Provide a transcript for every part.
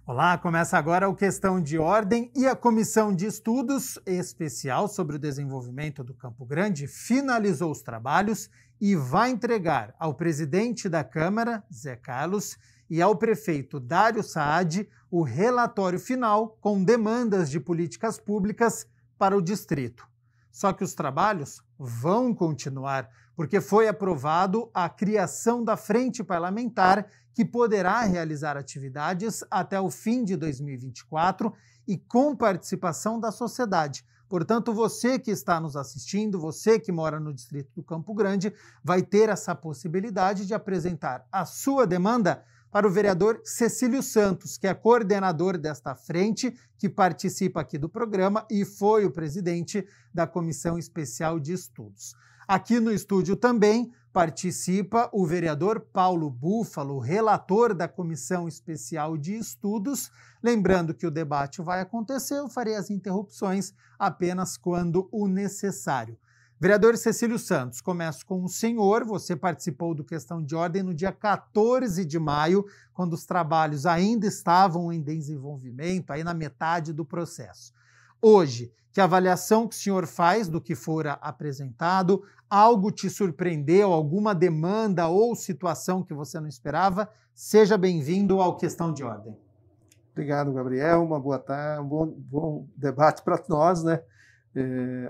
Olá, começa agora o Questão de Ordem e a Comissão de Estudos Especial sobre o Desenvolvimento do Campo Grande finalizou os trabalhos e vai entregar ao presidente da Câmara, Zé Carlos, e ao prefeito Dário Saad o relatório final com demandas de políticas públicas para o distrito. Só que os trabalhos vão continuar, porque foi aprovado a criação da Frente Parlamentar, que poderá realizar atividades até o fim de 2024 e com participação da sociedade. Portanto, você que está nos assistindo, você que mora no distrito do Campo Grande, vai ter essa possibilidade de apresentar a sua demanda para o vereador Cecílio Santos, que é coordenador desta frente, que participa aqui do programa e foi o presidente da Comissão Especial de Estudos. Aqui no estúdio também participa o vereador Paulo Búfalo, relator da Comissão Especial de Estudos. Lembrando que o debate vai acontecer, eu farei as interrupções apenas quando o necessário. Vereador Cecílio Santos, começo com o senhor. Você participou do Questão de Ordem no dia 14 de maio, quando os trabalhos ainda estavam em desenvolvimento, aí na metade do processo. Hoje, que avaliação que o senhor faz do que fora apresentado? Algo te surpreendeu? Alguma demanda ou situação que você não esperava? Seja bem-vindo ao Questão de Ordem. Obrigado, Gabriel. Uma boa tarde, bom debate para nós, né?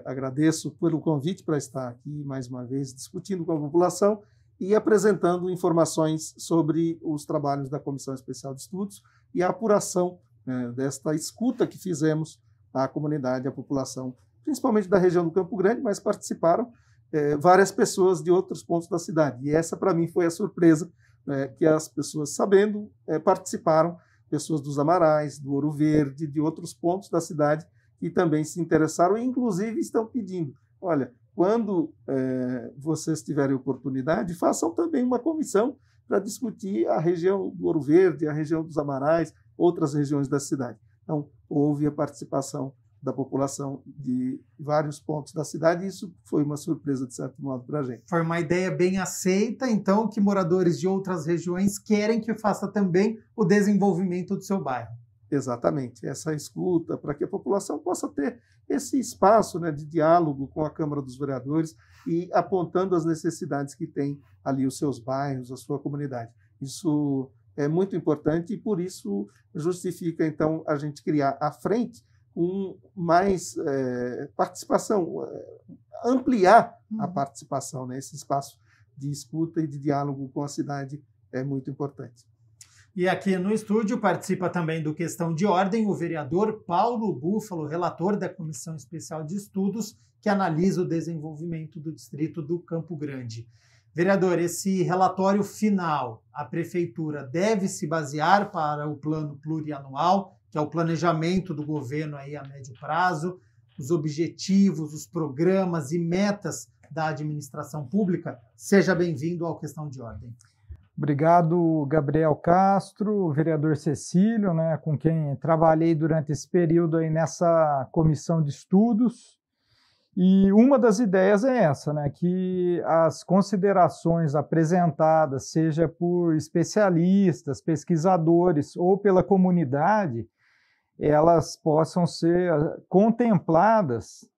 Agradeço pelo convite para estar aqui mais uma vez discutindo com a população e apresentando informações sobre os trabalhos da Comissão Especial de Estudos e a apuração desta escuta que fizemos à comunidade, à população, principalmente da região do Campo Grande, mas participaram várias pessoas de outros pontos da cidade. E essa, para mim, foi a surpresa, que as pessoas, sabendo, participaram, pessoas dos Amarais, do Ouro Verde, de outros pontos da cidade, que também se interessaram e, inclusive, estão pedindo, olha, quando vocês tiverem oportunidade, façam também uma comissão para discutir a região do Ouro Verde, a região dos Amarais, outras regiões da cidade. Então, houve a participação da população de vários pontos da cidade e isso foi uma surpresa, de certo modo, para a gente. Foi uma ideia bem aceita, então, que moradores de outras regiões querem que faça também o desenvolvimento do seu bairro. Exatamente, essa escuta, para que a população possa ter esse espaço, né, de diálogo com a Câmara dos Vereadores e apontando as necessidades que tem ali os seus bairros, a sua comunidade. Isso é muito importante e, por isso, justifica, então, a gente criar a frente com mais participação, ampliar a participação, né? Esse espaço de escuta e de diálogo com a cidade é muito importante. E aqui no estúdio participa também do Questão de Ordem o vereador Paulo Búfalo, relator da Comissão Especial de Estudos, que analisa o desenvolvimento do distrito do Campo Grande. Vereador, esse relatório final, a Prefeitura deve se basear para o plano plurianual, que é o planejamento do governo aí a médio prazo, os objetivos, os programas e metas da administração pública? Seja bem-vindo ao Questão de Ordem. Obrigado, Gabriel Castro, vereador Cecílio, né, com quem trabalhei durante esse período aí nessa comissão de estudos. E uma das ideias é essa, né, que as considerações apresentadas, seja por especialistas, pesquisadores ou pela comunidade, elas possam ser contempladas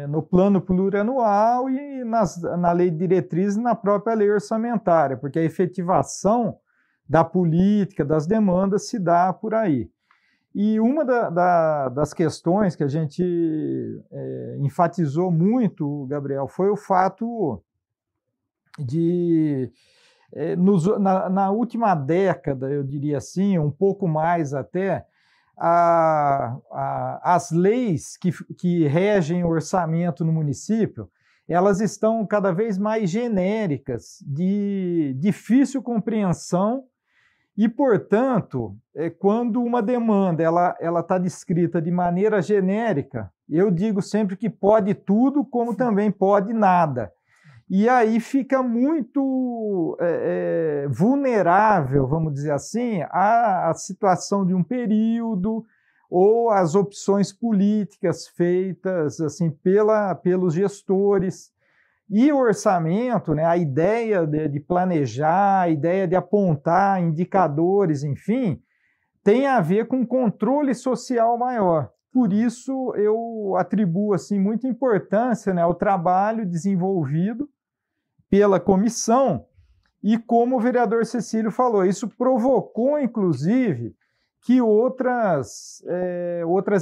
no plano plurianual e na lei de diretrizes e na própria lei orçamentária, porque a efetivação da política, das demandas se dá por aí. E uma das questões que a gente enfatizou muito, Gabriel, foi o fato de, na última década, eu diria assim, um pouco mais até, as leis que regem o orçamento no município, elas estão cada vez mais genéricas, de difícil compreensão e, portanto, quando uma demanda ela está descrita de maneira genérica, eu digo sempre que pode tudo, como também pode nada. E aí fica muito vulnerável, vamos dizer assim, à situação de um período ou às opções políticas feitas assim, pelos gestores. E o orçamento, né, a ideia de planejar, a ideia de apontar indicadores, enfim, tem a ver com controle social maior. Por isso, eu atribuo assim, muita importância, né, ao trabalho desenvolvido pela comissão e, como o vereador Cecílio falou, isso provocou, inclusive, que outras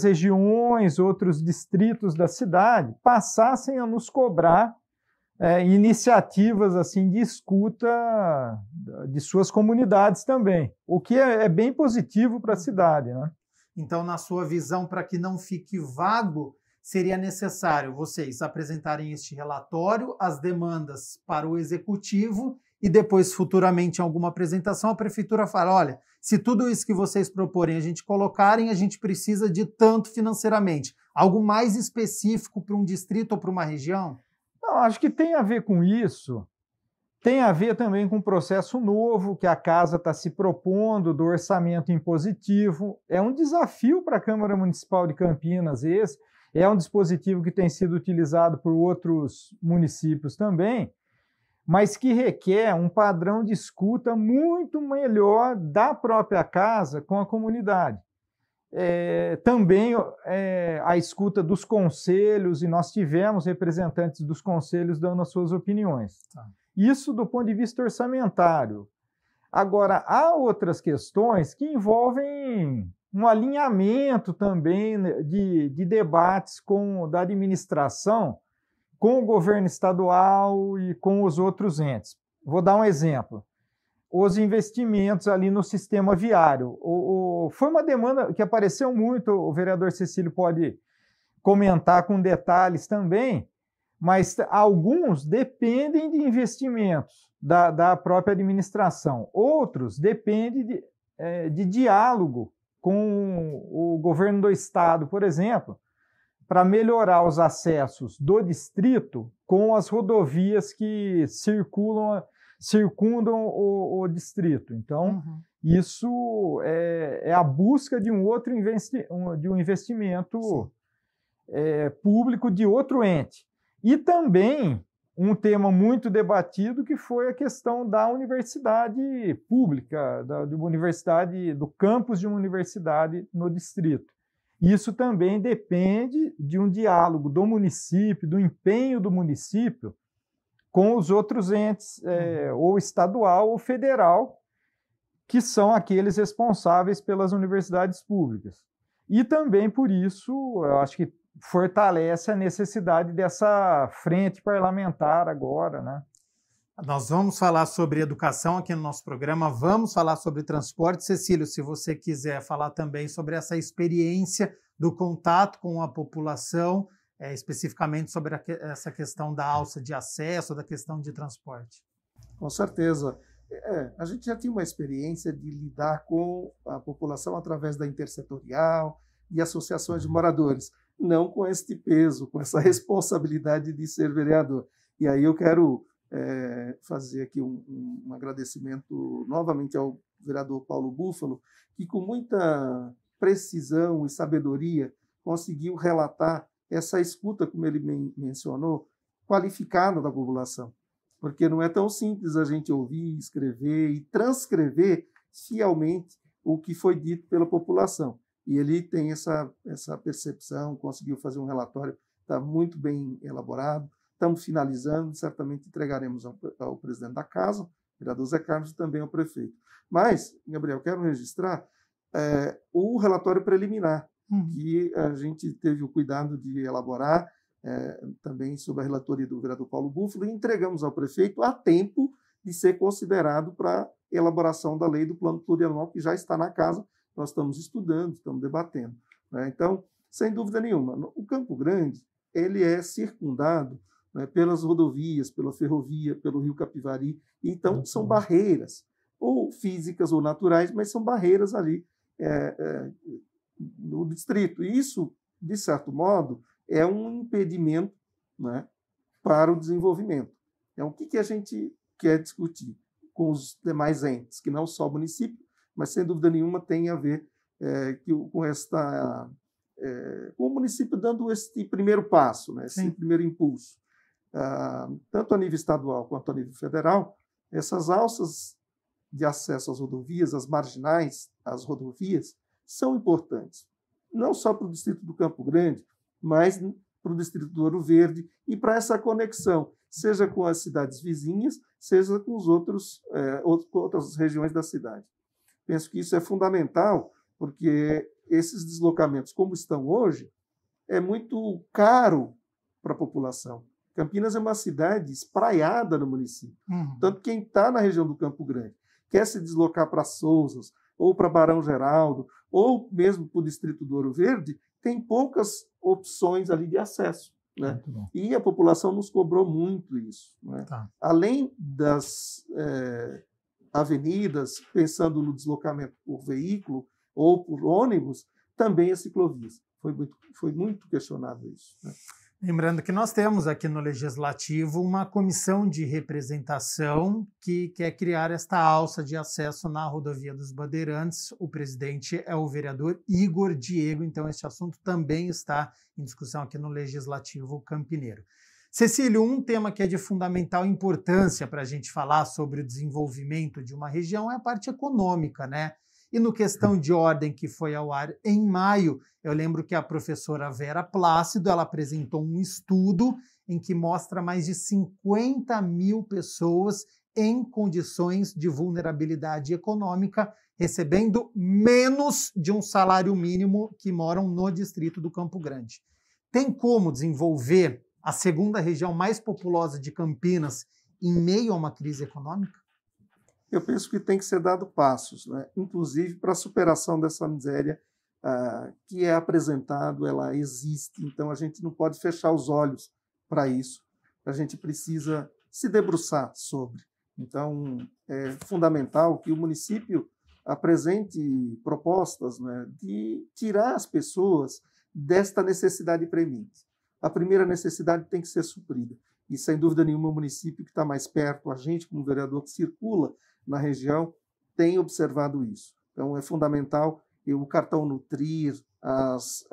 regiões, outros distritos da cidade passassem a nos cobrar iniciativas assim de escuta de suas comunidades também, o que é bem positivo para a cidade, né? Então, na sua visão, para que não fique vago, seria necessário vocês apresentarem este relatório, as demandas para o executivo e depois, futuramente, em alguma apresentação, a prefeitura fala, olha, se tudo isso que vocês proporem a gente colocarem, a gente precisa de tanto financeiramente. Algo mais específico para um distrito ou para uma região? Não, acho que tem a ver com isso. Tem a ver também com um processo novo que a Casa está se propondo do orçamento impositivo. É um desafio para a Câmara Municipal de Campinas esse. É um dispositivo que tem sido utilizado por outros municípios também, mas que requer um padrão de escuta muito melhor da própria casa com a comunidade. Também a escuta dos conselhos, e nós tivemos representantes dos conselhos dando as suas opiniões. Tá. Isso do ponto de vista orçamentário. Agora, há outras questões que envolvem um alinhamento também de debates da administração com o governo estadual e com os outros entes. Vou dar um exemplo. Os investimentos ali no sistema viário. Foi uma demanda que apareceu muito, o vereador Cecílio pode comentar com detalhes também, mas alguns dependem de investimentos da própria administração. Outros dependem de diálogo com o governo do estado, por exemplo, para melhorar os acessos do distrito com as rodovias que circundam o distrito. Então, isso é a busca de um investimento público de outro ente. E também um tema muito debatido que foi a questão da universidade pública, do campus de uma universidade no distrito. Isso também depende de um diálogo do município, do empenho do município com os outros entes, ou estadual ou federal, que são aqueles responsáveis pelas universidades públicas. E também, por isso, eu acho que fortalece a necessidade dessa frente parlamentar agora, né? Nós vamos falar sobre educação aqui no nosso programa, vamos falar sobre transporte. Cecílio, se você quiser falar também sobre essa experiência do contato com a população, especificamente sobre essa questão da alça de acesso, da questão de transporte. Com certeza. A gente já tinha uma experiência de lidar com a população através da intersetorial e associações de moradores, não com este peso, com essa responsabilidade de ser vereador. E aí eu quero fazer aqui um agradecimento novamente ao vereador Paulo Búfalo, que com muita precisão e sabedoria conseguiu relatar essa escuta, como ele mencionou, qualificada da população. Porque não é tão simples a gente ouvir, escrever e transcrever fielmente o que foi dito pela população. E ele tem essa percepção, conseguiu fazer um relatório, está muito bem elaborado. Estamos finalizando, certamente entregaremos ao presidente da casa, o vereador Zé Carlos, e também ao prefeito. Mas, Gabriel, quero registrar o relatório preliminar, que a gente teve o cuidado de elaborar, também sob a relatoria do vereador Paulo Búfalo, e entregamos ao prefeito a tempo de ser considerado para elaboração da lei do plano plurianual, que já está na casa, nós estamos estudando, estamos debatendo. Então, sem dúvida nenhuma, o Campo Grande ele é circundado pelas rodovias, pela ferrovia, pelo Rio Capivari, então são barreiras, ou físicas ou naturais, mas são barreiras ali no distrito. E isso, de certo modo, é um impedimento, para o desenvolvimento. Então, o que a gente quer discutir com os demais entes, que não só o município, mas, sem dúvida nenhuma, tem a ver com o município dando esse primeiro passo, esse primeiro impulso. Tanto a nível estadual quanto a nível federal, essas alças de acesso às rodovias, as marginais, às rodovias, são importantes. Não só para o distrito do Campo Grande, mas para o distrito do Ouro Verde e para essa conexão, seja com as cidades vizinhas, seja com os outras regiões da cidade. Penso que isso é fundamental, porque esses deslocamentos, como estão hoje, é muito caro para a população. Campinas é uma cidade espraiada no município. Tanto quem está na região do Campo Grande quer se deslocar para Sousas, ou para Barão Geraldo, ou mesmo para o distrito do Ouro Verde, tem poucas opções ali de acesso. Né? E a população nos cobrou muito isso. Né? Tá. Além das avenidas, pensando no deslocamento por veículo ou por ônibus, também as ciclovias. Foi muito questionado isso. Né? Lembrando que nós temos aqui no Legislativo uma comissão de representação que quer criar esta alça de acesso na rodovia dos Bandeirantes. O presidente é o vereador Igor Diego, então este assunto também está em discussão aqui no Legislativo campineiro. Cecílio, um tema que é de fundamental importância para a gente falar sobre o desenvolvimento de uma região é a parte econômica, né? E no Questão de Ordem, que foi ao ar em maio, eu lembro que a professora Vera Plácido ela apresentou um estudo em que mostra mais de 50 mil pessoas em condições de vulnerabilidade econômica, recebendo menos de um salário mínimo, que moram no distrito do Campo Grande. Tem como desenvolver a segunda região mais populosa de Campinas em meio a uma crise econômica? Eu penso que tem que ser dado passos, né? Inclusive para a superação dessa miséria que é apresentado, ela existe, então a gente não pode fechar os olhos para isso, a gente precisa se debruçar sobre. Então, é fundamental que o município apresente propostas, né, de tirar as pessoas desta necessidade premente. A primeira necessidade tem que ser suprida, e sem dúvida nenhuma o município que está mais perto, a gente como vereador que circula na região, tem observado isso. Então, é fundamental o cartão Nutrir, as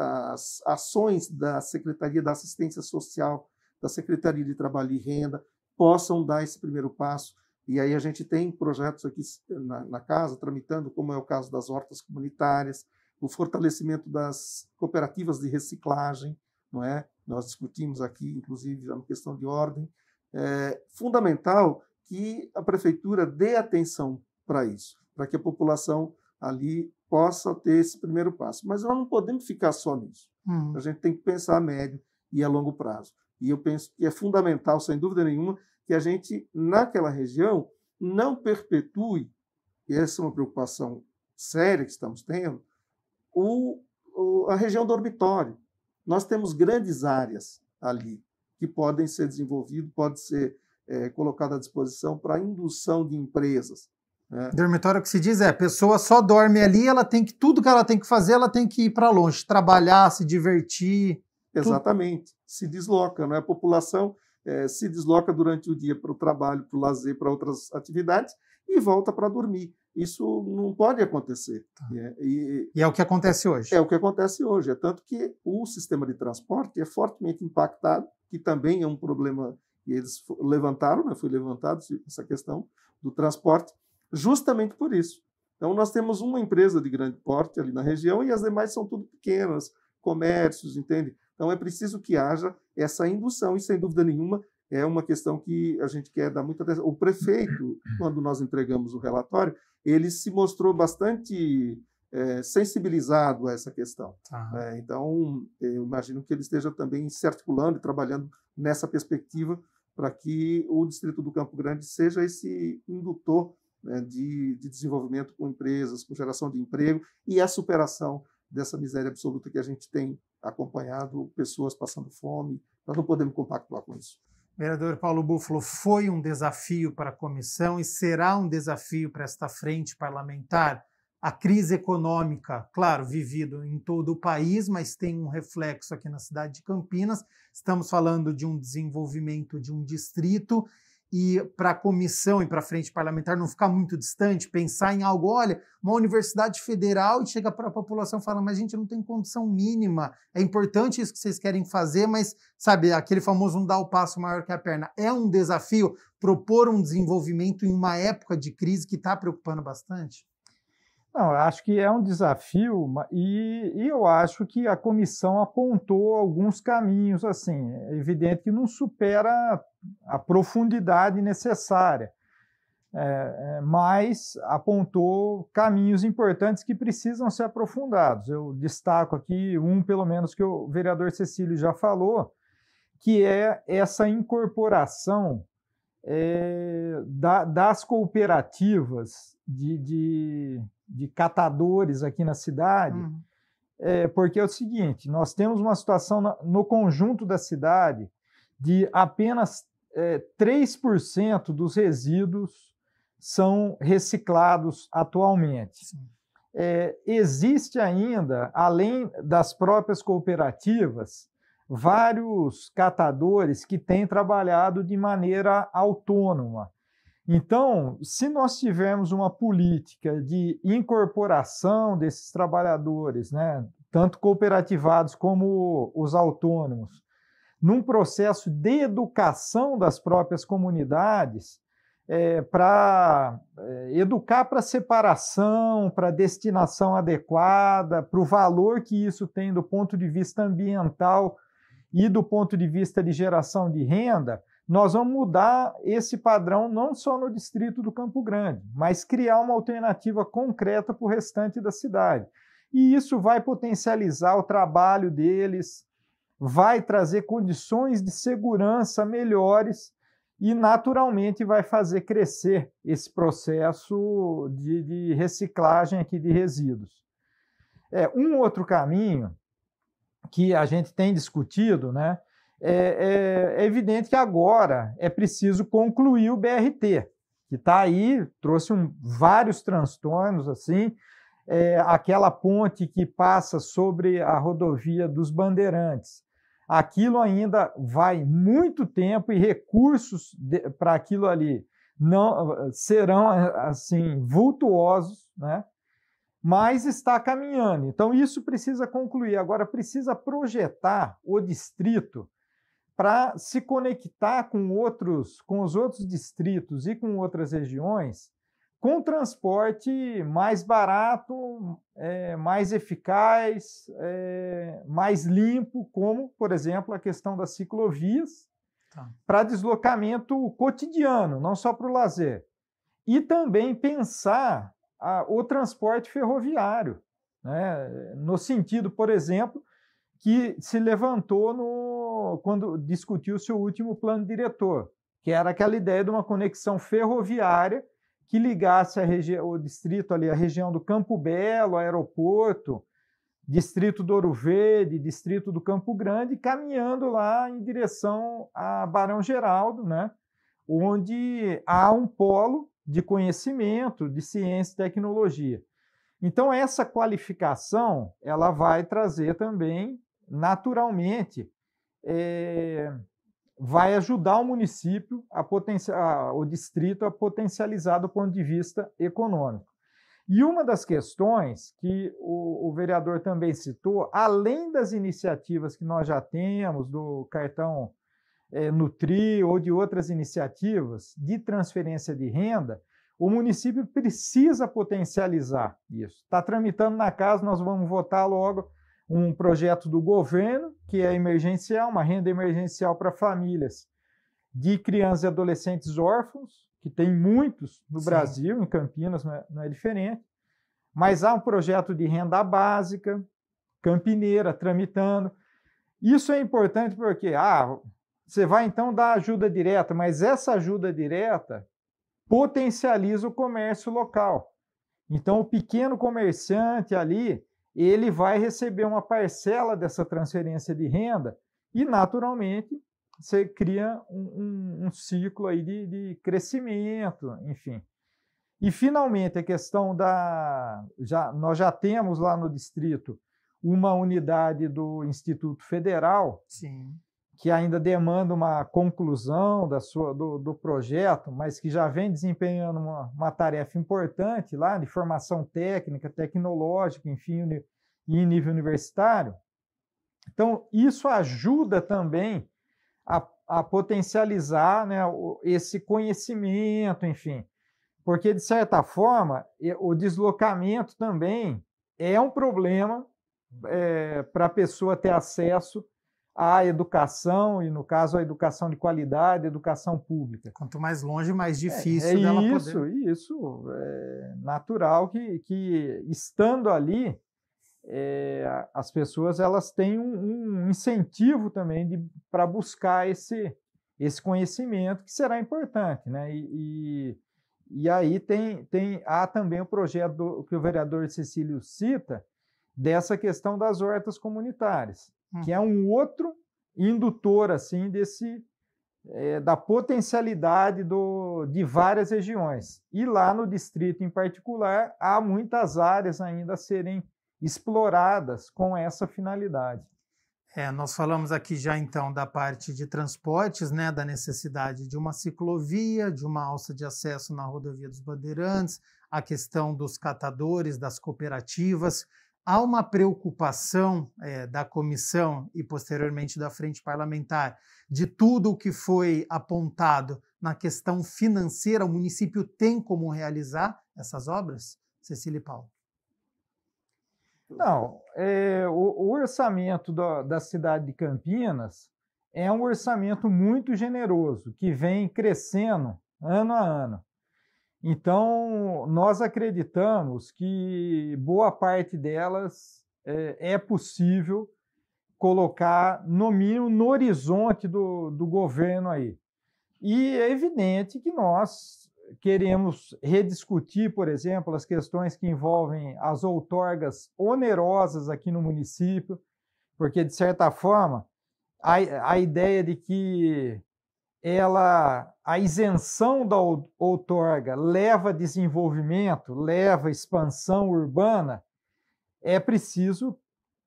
ações da Secretaria da Assistência Social, da Secretaria de Trabalho e Renda, possam dar esse primeiro passo. E aí a gente tem projetos aqui na casa, tramitando, como é o caso das hortas comunitárias, o fortalecimento das cooperativas de reciclagem, não é? Nós discutimos aqui, inclusive, já na questão de ordem. É fundamental que a prefeitura dê atenção para isso, para que a população ali possa ter esse primeiro passo. Mas nós não podemos ficar só nisso. A gente tem que pensar a médio e a longo prazo. E eu penso que é fundamental, sem dúvida nenhuma, que a gente, naquela região, não perpetue, e essa é uma preocupação séria que estamos tendo, a região dormitório. Nós temos grandes áreas ali que podem ser desenvolvidas, podem ser colocadas à disposição para a indução de empresas. Dormitório, que se diz a pessoa só dorme ali, ela tem que, tudo que ela tem que fazer, ela tem que ir para longe, trabalhar, se divertir. Exatamente, se desloca, não é? A população se desloca durante o dia para o trabalho, para o lazer, para outras atividades e volta para dormir. Isso não pode acontecer. Tá. E é o que acontece hoje. É o que acontece hoje. É tanto que o sistema de transporte é fortemente impactado, que também é um problema que eles levantaram, né? Foi levantado essa questão do transporte, justamente por isso. Então, nós temos uma empresa de grande porte ali na região e as demais são tudo pequenas, comércios, entende? Então, é preciso que haja essa indução e, sem dúvida nenhuma, é uma questão que a gente quer dar muita atenção. O prefeito, quando nós entregamos o relatório, ele se mostrou bastante sensibilizado a essa questão. Então, eu imagino que ele esteja também se articulando e trabalhando nessa perspectiva para que o distrito do Campo Grande seja esse indutor, né, de desenvolvimento com empresas, com geração de emprego e a superação dessa miséria absoluta que a gente tem acompanhado, pessoas passando fome. Nós não podemos compactuar com isso. Vereador Paulo Búfalo, foi um desafio para a comissão e será um desafio para esta frente parlamentar? A crise econômica, claro, vivida em todo o país, mas tem um reflexo aqui na cidade de Campinas. Estamos falando de um desenvolvimento de um distrito e para a comissão e para a frente parlamentar não ficar muito distante, pensar em algo, olha, uma universidade federal, e chega para a população e fala, mas a gente não tem condição mínima, é importante isso que vocês querem fazer, mas, sabe, aquele famoso não dá o passo maior que a perna. É um desafio propor um desenvolvimento em uma época de crise que está preocupando bastante? Não, eu acho que é um desafio e eu acho que a comissão apontou alguns caminhos, assim, é evidente que não supera a profundidade necessária, mas apontou caminhos importantes que precisam ser aprofundados. Eu destaco aqui pelo menos, que o vereador Cecílio já falou, que é essa incorporação das cooperativas de catadores aqui na cidade, porque é o seguinte, nós temos uma situação no conjunto da cidade de apenas 3% dos resíduos são reciclados atualmente. Existe ainda, além das próprias cooperativas, vários catadores que têm trabalhado de maneira autônoma. Então, se nós tivermos uma política de incorporação desses trabalhadores, né, tanto cooperativados como os autônomos, num processo de educação das próprias comunidades, para educar para separação, para destinação adequada, para o valor que isso tem do ponto de vista ambiental e do ponto de vista de geração de renda, nós vamos mudar esse padrão não só no distrito do Campo Grande, mas criar uma alternativa concreta para o restante da cidade. E isso vai potencializar o trabalho deles, vai trazer condições de segurança melhores e, naturalmente, vai fazer crescer esse processo de reciclagem aqui de resíduos. Um outro caminho que a gente tem discutido, né, é evidente que agora é preciso concluir o BRT, que está aí, trouxe vários transtornos, assim, aquela ponte que passa sobre a rodovia dos Bandeirantes. Aquilo ainda vai muito tempo e recursos para aquilo ali não serão assim vultuosos, né? Mas está caminhando. Então, isso precisa concluir. Agora, precisa projetar o distrito para se conectar com os outros distritos e com outras regiões, com transporte mais barato, mais eficaz, mais limpo, como, por exemplo, a questão das ciclovias, para deslocamento cotidiano, não só para o lazer. E também pensar o transporte ferroviário, né? No sentido, por exemplo, que se levantou quando discutiu-se o último plano diretor, que era aquela ideia de uma conexão ferroviária que ligasse o distrito ali, a região do Campo Belo, aeroporto, distrito do Ouro Verde, distrito do Campo Grande, caminhando lá em direção a Barão Geraldo, né? Onde há um polo de conhecimento, de ciência e tecnologia. Então, essa qualificação ela vai trazer também, naturalmente, vai ajudar o município, o distrito, a potencializar do ponto de vista econômico. E uma das questões que o vereador também citou, além das iniciativas que nós já temos, do cartão Nutri ou de outras iniciativas de transferência de renda, o município precisa potencializar isso. Está tramitando na casa, nós vamos votar logo um projeto do governo, que é emergencial, uma renda emergencial para famílias de crianças e adolescentes órfãos, que tem muitos no Brasil, em Campinas não é diferente, mas há um projeto de renda básica, campineira, tramitando. Isso é importante porque você vai então dar ajuda direta, mas essa ajuda direta potencializa o comércio local. Então, o pequeno comerciante ali, ele vai receber uma parcela dessa transferência de renda e, naturalmente, você cria um ciclo aí de crescimento, enfim. E, finalmente, a questão nós já temos lá no distrito uma unidade do Instituto Federal, Sim, que ainda demanda uma conclusão do projeto, mas que já vem desempenhando uma tarefa importante lá de formação técnica, tecnológica, enfim, e em nível universitário. Então, isso ajuda também a potencializar, né, esse conhecimento, enfim, porque, de certa forma, o deslocamento também é um problema para a pessoa ter acesso à educação, e, no caso, a educação de qualidade, a educação pública. Quanto mais longe, mais difícil dela poder... Isso. É natural que estando ali, as pessoas elas têm um incentivo também para buscar esse conhecimento, que será importante, né? E aí há também o projeto que o vereador Cecílio cita, dessa questão das hortas comunitárias, que é um outro indutor assim da potencialidade de várias regiões. E lá no distrito em particular, há muitas áreas ainda a serem exploradas com essa finalidade. Nós falamos aqui já então da parte de transportes, né, da necessidade de uma ciclovia, de uma alça de acesso na rodovia dos Bandeirantes, a questão dos catadores, das cooperativas. Há uma preocupação da comissão e posteriormente da frente parlamentar de tudo o que foi apontado na questão financeira. O município tem como realizar essas obras? Cecília e Paulo. Não, o orçamento da cidade de Campinas é um orçamento muito generoso, que vem crescendo ano a ano. Então, nós acreditamos que boa parte delas é possível colocar, no mínimo, no horizonte do governo aí. E é evidente que nós queremos rediscutir, por exemplo, as questões que envolvem as outorgas onerosas aqui no município, porque, de certa forma, a ideia de que a isenção da outorga leva desenvolvimento, leva expansão urbana, é preciso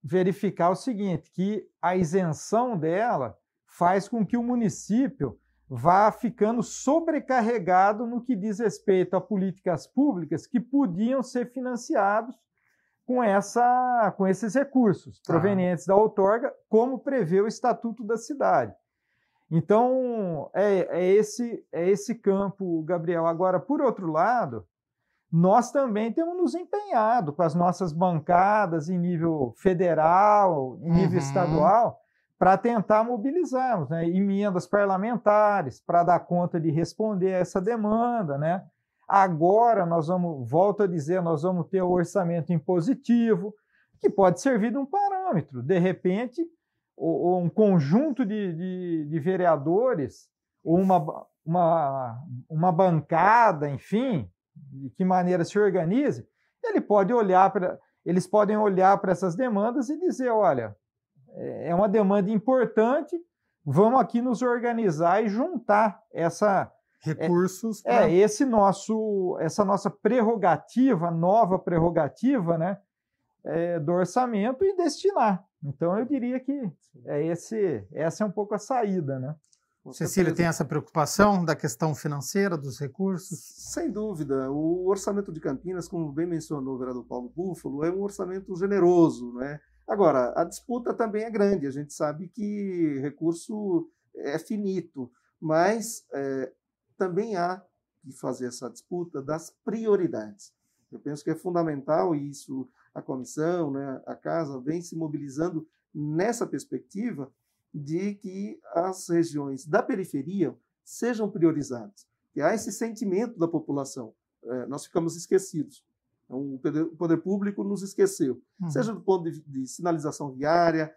verificar o seguinte, que a isenção dela faz com que o município vá ficando sobrecarregado no que diz respeito a políticas públicas que podiam ser financiados com esses recursos provenientes da outorga, como prevê o Estatuto da Cidade. Então, é esse campo, Gabriel. Agora, por outro lado, nós também temos nos empenhado com as nossas bancadas em nível federal, em nível estadual, para tentar mobilizarmos, né, emendas parlamentares para dar conta de responder a essa demanda, né? Agora volto a dizer, nós vamos ter o orçamento impositivo, que pode servir de um parâmetro. De repente, um conjunto de vereadores, ou uma bancada, enfim, de que maneira se organize, eles podem olhar para essas demandas e dizer, olha, é uma demanda importante, vamos aqui nos organizar e juntar recursos. Essa nossa prerrogativa, nova prerrogativa, né, do orçamento e destinar. Então, eu diria que essa é um pouco a saída, né? Cecília, tem essa preocupação da questão financeira, dos recursos? Sem dúvida. O orçamento de Campinas, como bem mencionou o vereador Paulo Búfalo, é um orçamento generoso, né? Agora, a disputa também é grande. A gente sabe que recurso é finito, mas também há que fazer essa disputa das prioridades. Eu penso que é fundamental, e isso a comissão, né, a casa, vem se mobilizando nessa perspectiva de que as regiões da periferia sejam priorizadas. E há esse sentimento da população. Nós ficamos esquecidos. O poder público nos esqueceu. Seja do ponto de sinalização viária,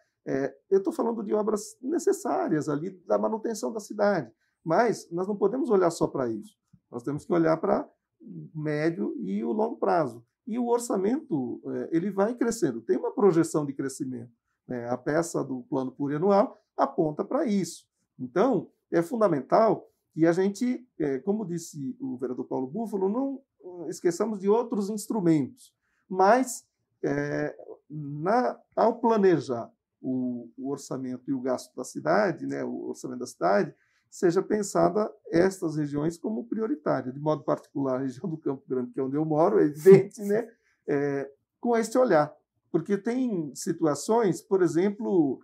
eu estou falando de obras necessárias ali da manutenção da cidade, mas nós não podemos olhar só para isso. Nós temos que olhar para o médio e o longo prazo. E o orçamento ele vai crescendo. Tem uma projeção de crescimento. A peça do plano plurianual aponta para isso. Então, é fundamental que a gente, como disse o vereador Paulo Búfalo, não esqueçamos de outros instrumentos. Mas, ao planejar o orçamento e o gasto da cidade, né, o orçamento da cidade, seja pensada estas regiões como prioritárias, de modo particular a região do Campo Grande, que é onde eu moro, é evidente, né, com este olhar. Porque tem situações, por exemplo,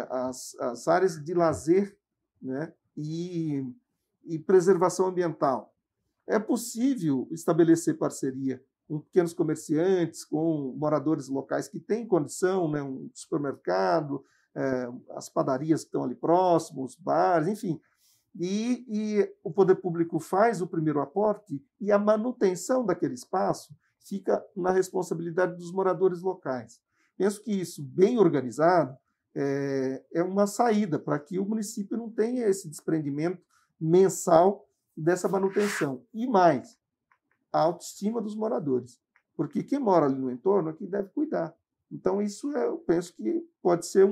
as áreas de lazer, né, e preservação ambiental. É possível estabelecer parceria com pequenos comerciantes, com moradores locais que têm condição, né, um supermercado, as padarias que estão ali próximos, bares, enfim. E o poder público faz o primeiro aporte e a manutenção daquele espaço fica na responsabilidade dos moradores locais. Penso que isso, bem organizado, é uma saída para que o município não tenha esse desprendimento mensal dessa manutenção. E mais, a autoestima dos moradores, porque quem mora ali no entorno é que deve cuidar. Então, isso eu penso que pode ser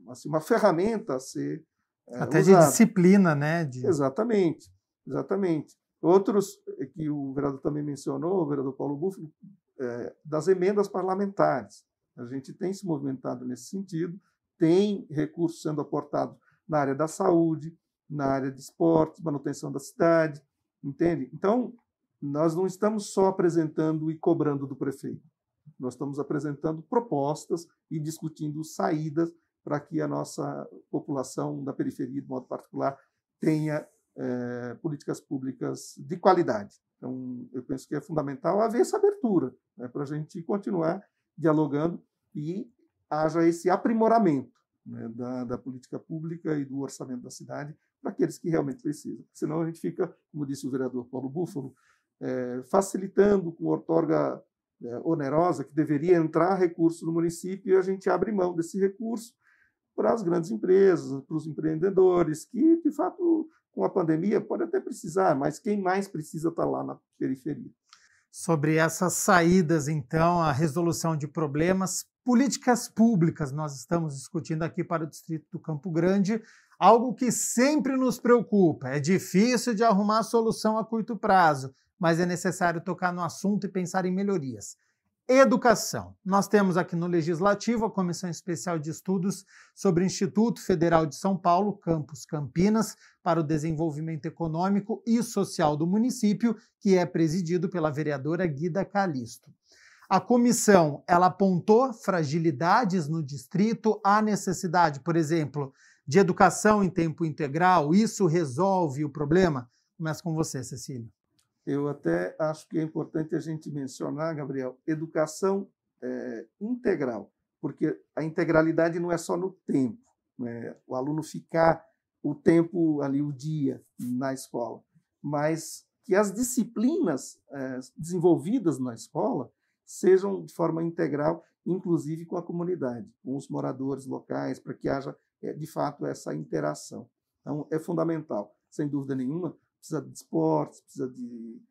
assim, uma ferramenta a ser até usada. de disciplina, né? Exatamente, exatamente. Outros que o vereador também mencionou, o vereador Paulo Búfalo, das emendas parlamentares. A gente tem se movimentado nesse sentido, tem recursos sendo aportados na área da saúde, na área de esportes, manutenção da cidade, entende? Então, nós não estamos só apresentando e cobrando do prefeito. Nós estamos apresentando propostas e discutindo saídas para que a nossa população da periferia, de modo particular, tenha políticas públicas de qualidade. Então, eu penso que é fundamental haver essa abertura, né, para a gente continuar dialogando e haja esse aprimoramento, né, da política pública e do orçamento da cidade para aqueles que realmente precisam. Senão a gente fica, como disse o vereador Paulo Búfalo, facilitando com outorga onerosa, que deveria entrar recurso no município, e a gente abre mão desse recurso para as grandes empresas, para os empreendedores, que, de fato, com a pandemia pode até precisar, mas quem mais precisa está lá na periferia. Sobre essas saídas, então, a resolução de problemas, políticas públicas, nós estamos discutindo aqui para o Distrito do Campo Grande, algo que sempre nos preocupa. É difícil de arrumar solução a curto prazo, mas é necessário tocar no assunto e pensar em melhorias. Educação. Nós temos aqui no Legislativo a Comissão Especial de Estudos sobre o Instituto Federal de São Paulo, Campus Campinas, para o Desenvolvimento Econômico e Social do município, que é presidido pela vereadora Guida Calisto. A comissão, ela apontou fragilidades no distrito, há necessidade, por exemplo, de educação em tempo integral, isso resolve o problema? Começa com você, Cecília. Eu até acho que é importante a gente mencionar, Gabriel, educação integral, porque a integralidade não é só no tempo, né? O aluno ficar o tempo ali, o dia na escola, mas que as disciplinas desenvolvidas na escola sejam de forma integral, inclusive com a comunidade, com os moradores locais, para que haja, de fato, essa interação. Então, é fundamental, sem dúvida nenhuma, precisa de esportes, precisa de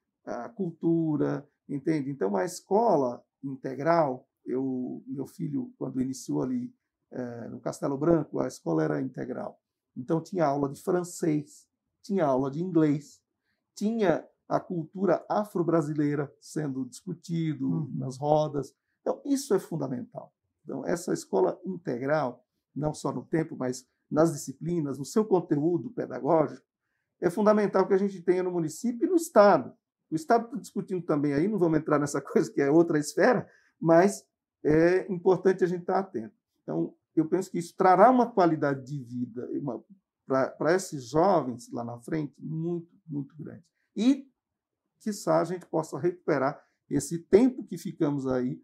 cultura, entende? Então, a escola integral, meu filho, quando iniciou ali no Castelo Branco, a escola era integral. Então, tinha aula de francês, tinha aula de inglês, tinha a cultura afro-brasileira sendo discutido nas rodas. Então, isso é fundamental. Então, essa escola integral, não só no tempo, mas nas disciplinas, no seu conteúdo pedagógico, é fundamental que a gente tenha no município e no Estado. O Estado está discutindo também aí, não vamos entrar nessa coisa que é outra esfera, mas é importante a gente estar atento. Então, eu penso que isso trará uma qualidade de vida para esses jovens lá na frente muito, muito grande. E, quiçá, a gente possa recuperar esse tempo que ficamos aí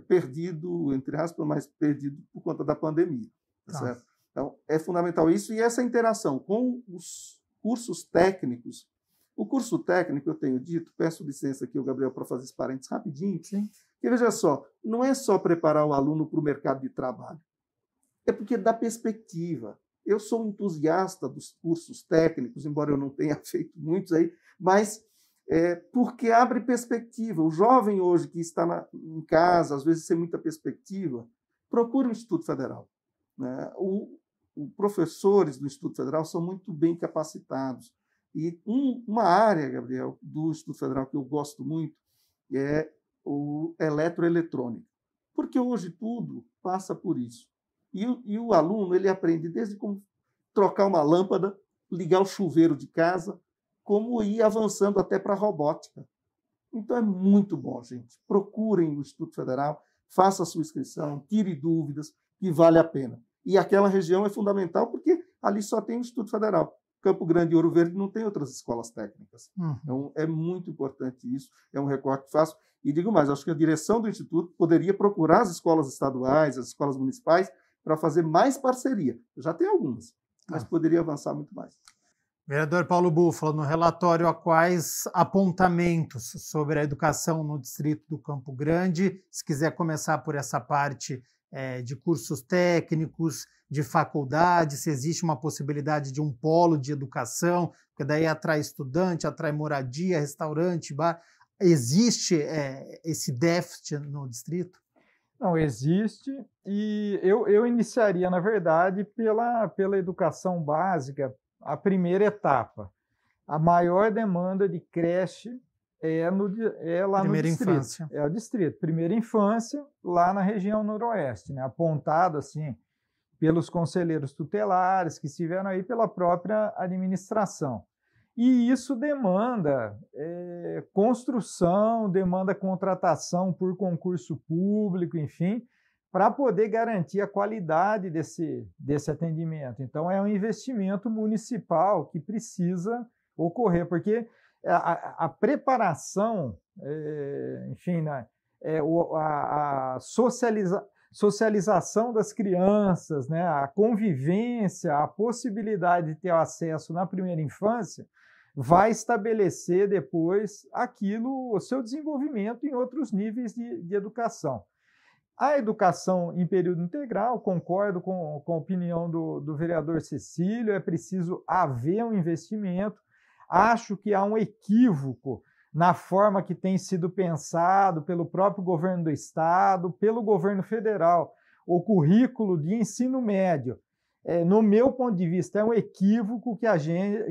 perdido, entre aspas, mas perdido por conta da pandemia. Tá certo? Então, é fundamental isso e essa interação com os cursos técnicos. O curso técnico, eu tenho dito, peço licença aqui, o Gabriel, para fazer esse parênteses rapidinho, Sim. Que veja só, não é só preparar o aluno para o mercado de trabalho, é porque dá perspectiva. Eu sou um entusiasta dos cursos técnicos, embora eu não tenha feito muitos aí, mas porque abre perspectiva. O jovem hoje que está em casa, às vezes sem muita perspectiva, procura o Instituto Federal. Né? Os professores do Instituto Federal são muito bem capacitados. E uma área, Gabriel, do Instituto Federal que eu gosto muito é o eletroeletrônica. Porque hoje tudo passa por isso. E o aluno ele aprende desde como trocar uma lâmpada, ligar o chuveiro de casa, como ir avançando até para a robótica. Então é muito bom, gente. Procurem o Instituto Federal, faça a sua inscrição, tire dúvidas, que vale a pena. E aquela região é fundamental porque ali só tem o Instituto Federal. Campo Grande e Ouro Verde não tem outras escolas técnicas. Então é muito importante isso, é um recorte que faço. E digo mais, acho que a direção do Instituto poderia procurar as escolas estaduais, as escolas municipais, para fazer mais parceria. Já tem algumas, mas poderia avançar muito mais. Vereador Paulo Búfalo, no relatório, há quais apontamentos sobre a educação no distrito do Campo Grande? Se quiser começar por essa parte de cursos técnicos, de faculdade, se existe uma possibilidade de um polo de educação, porque daí atrai estudante, atrai moradia, restaurante, bar. Existe esse déficit no distrito? Não, existe, e eu iniciaria, na verdade, pela educação básica, a primeira etapa. A maior demanda de creche é lá Primeira no distrito. infância. É o distrito. Primeira infância, lá na região noroeste, né? Apontado assim pelos conselheiros tutelares que estiveram aí pela própria administração. E isso demanda construção, demanda contratação por concurso público, enfim, para poder garantir a qualidade desse atendimento. Então, é um investimento municipal que precisa ocorrer, porque a preparação, enfim, né, a socialização das crianças, né, a convivência, a possibilidade de ter acesso na primeira infância, vai estabelecer depois o seu desenvolvimento em outros níveis de educação. A educação em período integral, concordo com a opinião do vereador Cecílio, é preciso haver um investimento. Acho que há um equívoco na forma que tem sido pensado pelo próprio governo do estado, pelo governo federal. O currículo de ensino médio, no meu ponto de vista, é um equívoco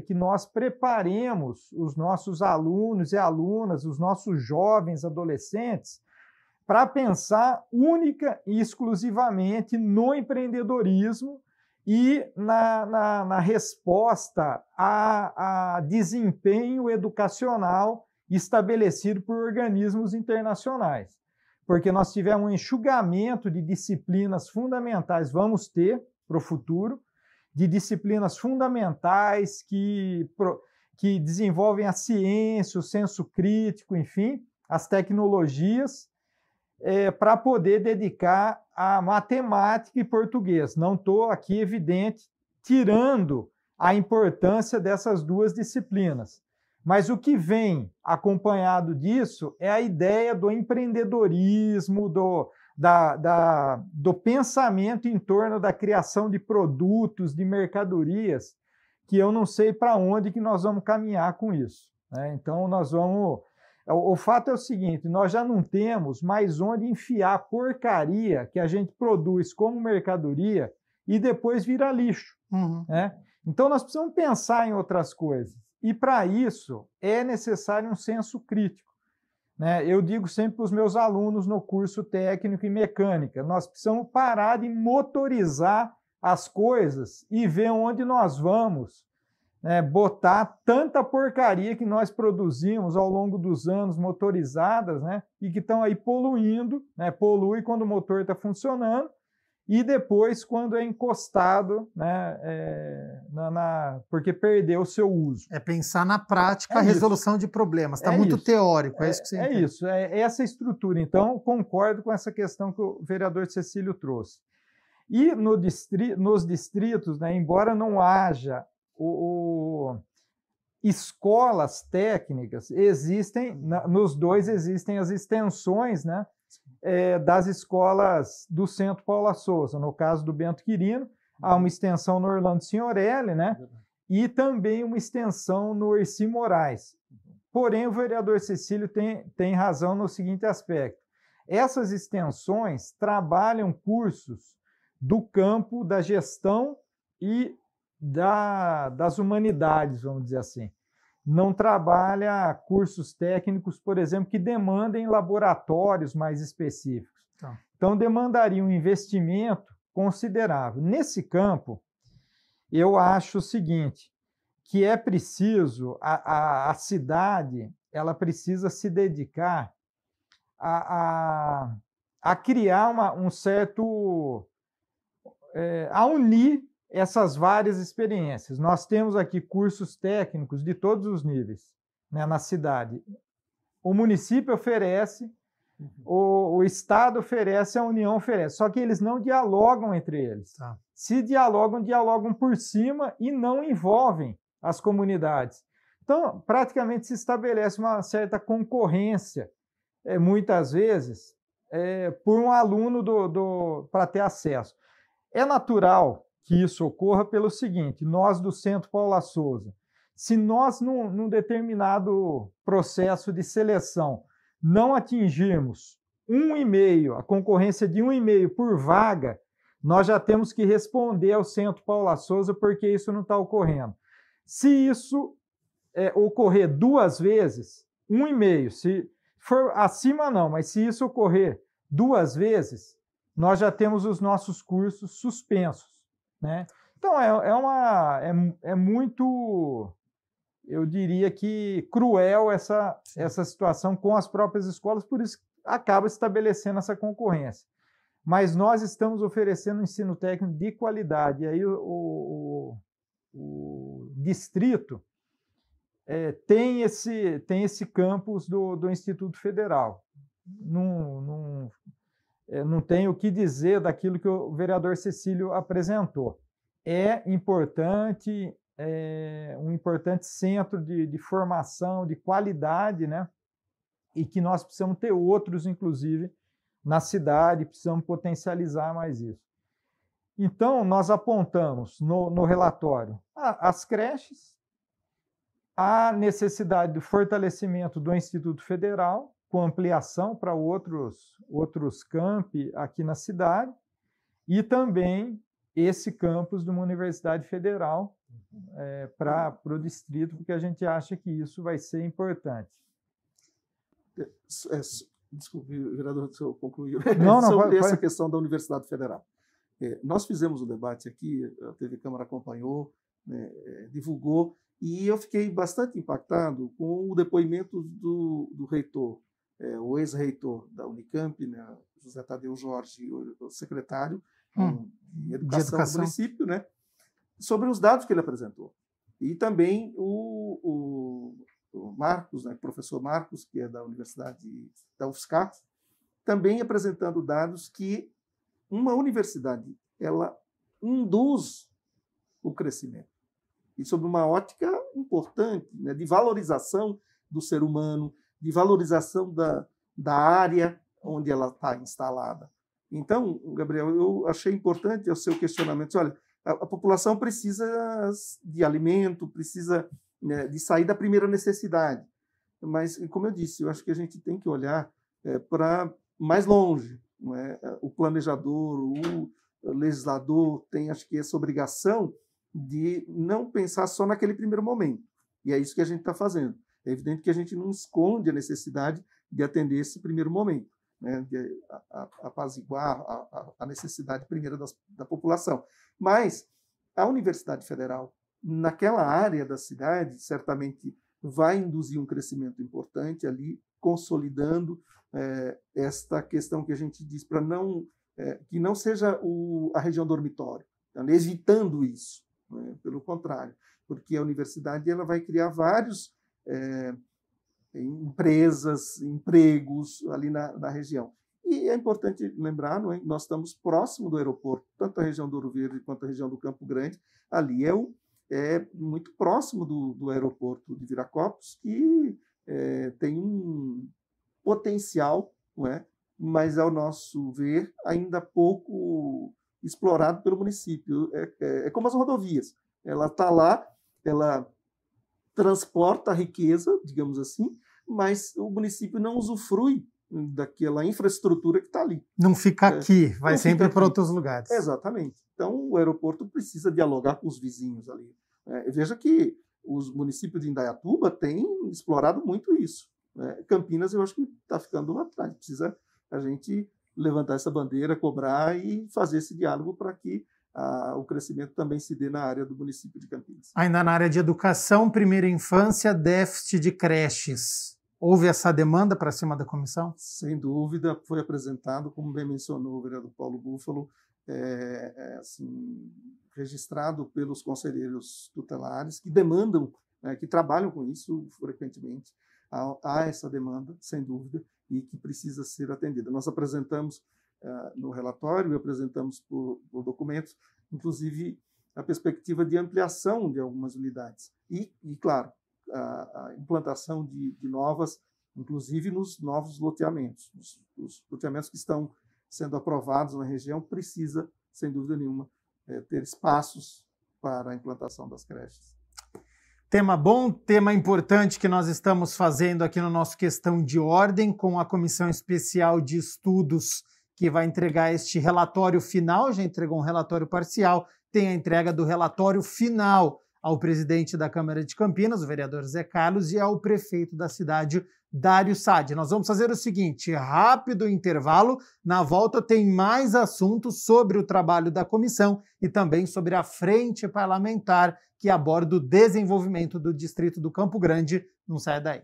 que nós preparemos os nossos alunos e alunas, os nossos jovens, adolescentes, para pensar única e exclusivamente no empreendedorismo e na resposta a desempenho educacional estabelecido por organismos internacionais. Porque nós tivemos um enxugamento de disciplinas fundamentais, vamos ter para o futuro, de disciplinas fundamentais que desenvolvem a ciência, o senso crítico, enfim, as tecnologias, para poder dedicar a matemática e português. Não estou aqui, evidente, tirando a importância dessas duas disciplinas. Mas o que vem acompanhado disso é a ideia do empreendedorismo, do pensamento em torno da criação de produtos, de mercadorias, que eu não sei para onde que nós vamos caminhar com isso, né? Então, nós vamos... O fato é o seguinte, nós já não temos mais onde enfiar a porcaria que a gente produz como mercadoria e depois vira lixo, né? Então, nós precisamos pensar em outras coisas. E, para isso, é necessário um senso crítico, né? Eu digo sempre para os meus alunos no curso técnico em mecânica, nós precisamos parar de motorizar as coisas e ver onde nós vamos, né, botar tanta porcaria que nós produzimos ao longo dos anos motorizadas, né, e que estão aí poluindo, né, polui quando o motor está funcionando e depois quando é encostado, né, porque perdeu o seu uso. É pensar na prática a resolução de problemas. Está muito teórico, é isso que você entende. É isso, é essa estrutura. Então, concordo com essa questão que o vereador Cecílio trouxe. E nos distritos, né, embora não haja escolas técnicas, nos dois existem as extensões, né, das escolas do Centro Paula Souza. No caso do Bento Quirino, há uma extensão no Orlando Signorelli, né, e também uma extensão no Erci Moraes. Porém, o vereador Cecílio tem razão no seguinte aspecto. Essas extensões trabalham cursos do campo da gestão e das humanidades, vamos dizer assim. Não trabalha cursos técnicos, por exemplo, que demandem laboratórios mais específicos. Então, demandaria um investimento considerável. Nesse campo, eu acho o seguinte, que é preciso, a cidade ela precisa se dedicar a criar um certo... a unir essas várias experiências. Nós temos aqui cursos técnicos de todos os níveis, né, na cidade. O município oferece, o Estado oferece, a União oferece, só que eles não dialogam entre eles. Tá. Se dialogam, dialogam por cima e não envolvem as comunidades. Então, praticamente se estabelece uma certa concorrência, muitas vezes, por um aluno para ter acesso. É natural que isso ocorra pelo seguinte, nós do Centro Paula Souza, se nós, num determinado processo de seleção, não atingirmos 1,5, a concorrência de 1,5 por vaga, nós já temos que responder ao Centro Paula Souza porque isso não está ocorrendo. Se isso ocorrer 2 vezes, 1,5, se for acima não, mas se isso ocorrer 2 vezes, nós já temos os nossos cursos suspensos, né? Então, é muito, eu diria que cruel essa situação com as próprias escolas, por isso acaba estabelecendo essa concorrência. Mas nós estamos oferecendo um ensino técnico de qualidade, e aí o distrito tem esse campus do Instituto Federal. Não tenho o que dizer daquilo que o vereador Cecílio apresentou. É importante, um importante centro de formação, de qualidade, né? E que nós precisamos ter outros, inclusive, na cidade, precisamos potencializar mais isso. Então, nós apontamos no relatório as creches, a necessidade do fortalecimento do Instituto Federal, com ampliação para outros campi aqui na cidade, e também esse campus de uma universidade federal para o distrito, porque a gente acha que isso vai ser importante. Desculpe, vereador, se eu concluir. Não, sobre essa questão da Universidade Federal. Nós fizemos o debate aqui, a TV Câmara acompanhou, né, divulgou, e eu fiquei bastante impactado com o depoimento do reitor, o ex-reitor da Unicamp, né, José Tadeu Jorge, o secretário de Educação do município, né, sobre os dados que ele apresentou. E também o Marcos, né, o professor Marcos, que é da Universidade da UFSCar, também apresentando dados que uma universidade ela induz o crescimento. E sob uma ótica importante, né, de valorização do ser humano, de valorização da área onde ela está instalada. Então, Gabriel, eu achei importante o seu questionamento. Olha, a população precisa de alimento, precisa, né, de sair da primeira necessidade. Mas, como eu disse, eu acho que a gente tem que olhar para mais longe. Não é? O planejador, o legislador tem, acho que, essa obrigação de não pensar só naquele primeiro momento. E é isso que a gente está fazendo. É evidente que a gente não esconde a necessidade de atender esse primeiro momento, né, de apaziguar a necessidade primeira da população. Mas a Universidade Federal, naquela área da cidade, certamente vai induzir um crescimento importante ali, consolidando esta questão que a gente diz, para que não seja a região dormitório, então, evitando isso. Pelo contrário, porque a universidade ela vai criar vários empresas, empregos ali na região. E é importante lembrar, não é? Nós estamos próximo do aeroporto, tanto a região do Ouro Verde quanto a região do Campo Grande, ali é muito próximo do aeroporto de Viracopos, que tem um potencial, não é? Mas, ao nosso ver, ainda pouco explorado pelo município. É como as rodovias. Ela está lá, ela transporta a riqueza, digamos assim, mas o município não usufrui daquela infraestrutura que está ali. Não fica aqui, vai sempre para outros lugares. Exatamente. Então, o aeroporto precisa dialogar com os vizinhos ali. Veja que os municípios de Indaiatuba têm explorado muito isso. Campinas, eu acho que está ficando atrás. Precisa a gente levantar essa bandeira, cobrar e fazer esse diálogo para que o crescimento também se dê na área do município de Campinas. Ainda na área de educação, primeira infância, déficit de creches. Houve essa demanda para cima da comissão? Sem dúvida, foi apresentado, como bem mencionou o vereador Paulo Búfalo, assim, registrado pelos conselheiros tutelares que demandam, que trabalham com isso frequentemente. Há essa demanda, sem dúvida, e que precisa ser atendida. Nós apresentamos no relatório e apresentamos por documentos, inclusive a perspectiva de ampliação de algumas unidades. E claro, a implantação de novas, inclusive nos novos loteamentos. Os loteamentos que estão sendo aprovados na região precisa, sem dúvida nenhuma, ter espaços para a implantação das creches. Tema bom, tema importante que nós estamos fazendo aqui no nosso Questão de Ordem com a Comissão Especial de Estudos que vai entregar este relatório final, já entregou um relatório parcial, tem a entrega do relatório final ao presidente da Câmara de Campinas, o vereador Zé Carlos, e ao prefeito da cidade, Dário Saad. Nós vamos fazer o seguinte, rápido intervalo, na volta tem mais assuntos sobre o trabalho da comissão e também sobre a frente parlamentar que aborda o desenvolvimento do distrito do Campo Grande. Não saia daí.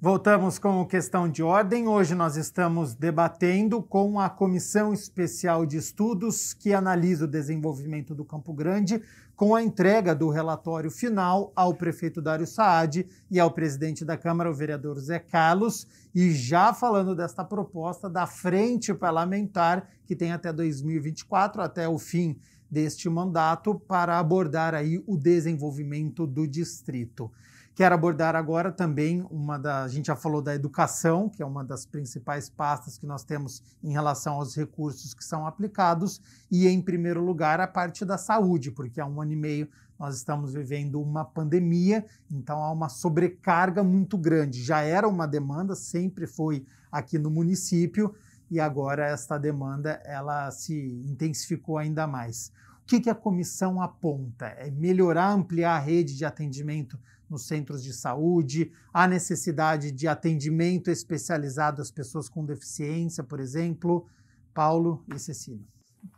Voltamos com o Questão de Ordem. Hoje nós estamos debatendo com a Comissão Especial de Estudos que analisa o desenvolvimento do Campo Grande, com a entrega do relatório final ao prefeito Dário Saad e ao presidente da Câmara, o vereador Zé Carlos, e já falando desta proposta da frente parlamentar, que tem até 2024, até o fim deste mandato, para abordar aí o desenvolvimento do distrito. Quero abordar agora também a gente já falou da educação, que é uma das principais pastas que nós temos em relação aos recursos que são aplicados, e em primeiro lugar a parte da saúde, porque há 1 ano e meio nós estamos vivendo uma pandemia, então há uma sobrecarga muito grande. Já era uma demanda, sempre foi aqui no município, e agora esta demanda ela se intensificou ainda mais. O que a comissão aponta? É melhorar, ampliar a rede de atendimento nos centros de saúde, a necessidade de atendimento especializado às pessoas com deficiência, por exemplo. Paulo e Cecília.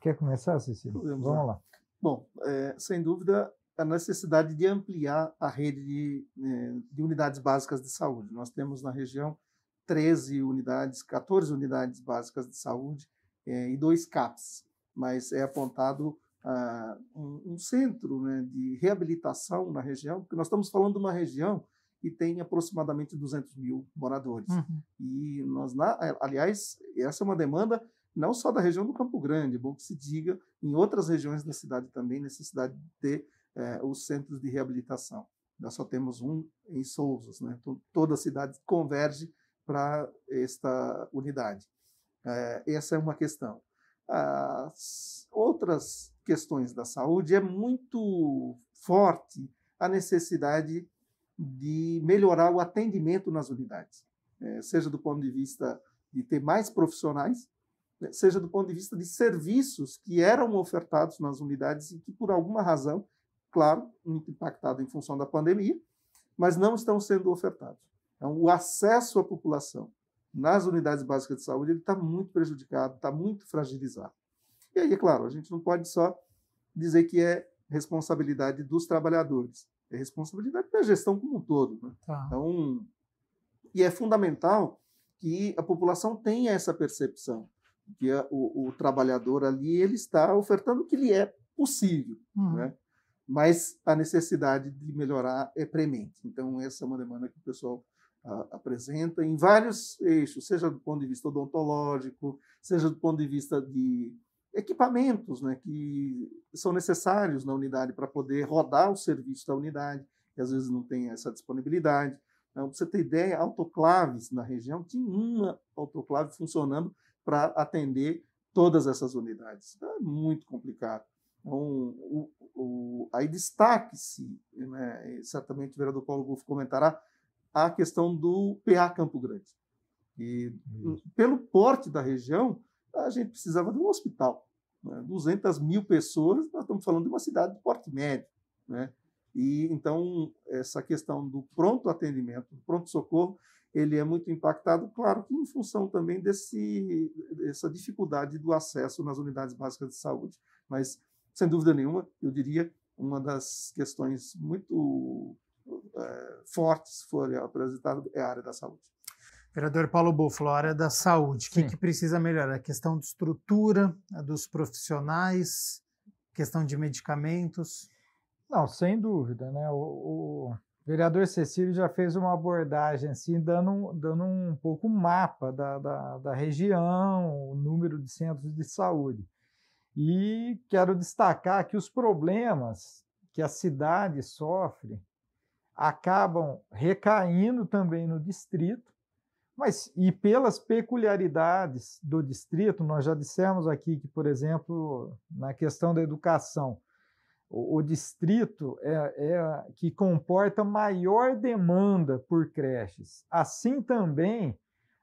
Quer começar, Cecília? Vamos lá. Bom, sem dúvida, a necessidade de ampliar a rede de unidades básicas de saúde. Nós temos na região 14 unidades básicas de saúde e 2 CAPs, mas é apontado um centro, né, de reabilitação na região, porque nós estamos falando de uma região que tem aproximadamente 200 mil moradores. E aliás, essa é uma demanda não só da região do Campo Grande, é bom que se diga, em outras regiões da cidade também, necessidade de ter os centros de reabilitação. Nós só temos um em Souzas, né? Então, toda a cidade converge para esta unidade. Essa é uma questão. As outras questões da saúde, é muito forte a necessidade de melhorar o atendimento nas unidades, seja do ponto de vista de ter mais profissionais, seja do ponto de vista de serviços que eram ofertados nas unidades e que, por alguma razão, claro, muito impactado em função da pandemia, mas não estão sendo ofertados. Então, o acesso à população nas unidades básicas de saúde está muito prejudicado, está muito fragilizado. E aí, é claro, a gente não pode só dizer que é responsabilidade dos trabalhadores, é responsabilidade da gestão como um todo, né? Tá. Então, e é fundamental que a população tenha essa percepção, que o trabalhador ali ele está ofertando o que lhe é possível, né? Mas a necessidade de melhorar é premente. Então, essa é uma demanda que o pessoal apresenta em vários eixos, seja do ponto de vista odontológico, seja do ponto de vista de equipamentos, né, que são necessários na unidade para poder rodar o serviço da unidade, que às vezes não tem essa disponibilidade. Então, para você ter ideia, autoclaves na região, tinha uma autoclave funcionando para atender todas essas unidades. Então, é muito complicado. Então, aí destaque-se, né, certamente o vereador Paulo Búfalo comentará, a questão do PA Campo Grande. E, pelo porte da região, a gente precisava de um hospital. 200 mil pessoas, nós estamos falando de uma cidade de porte médio, né? E então essa questão do pronto atendimento, do pronto socorro, ele é muito impactado, claro que em função também dessa dificuldade do acesso nas unidades básicas de saúde, mas sem dúvida nenhuma, eu diria, uma das questões muito fortes foi apresentada é a área da saúde. Vereador Paulo Búfalo, a área da saúde, o que precisa melhorar? A questão de estrutura, a dos profissionais, questão de medicamentos? Não, sem dúvida, né? O vereador Cecílio já fez uma abordagem assim, dando um pouco um mapa da região, o número de centros de saúde. E quero destacar que os problemas que a cidade sofre acabam recaindo também no distrito, e pelas peculiaridades do distrito, nós já dissemos aqui que, por exemplo, na questão da educação, o distrito é que comporta maior demanda por creches. Assim também,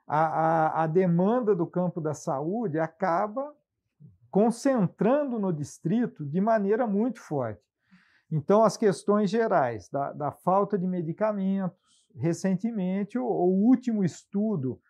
a demanda do campo da saúde acaba concentrando no distrito de maneira muito forte. Então, as questões gerais da falta de medicamentos, recentemente, o último estudo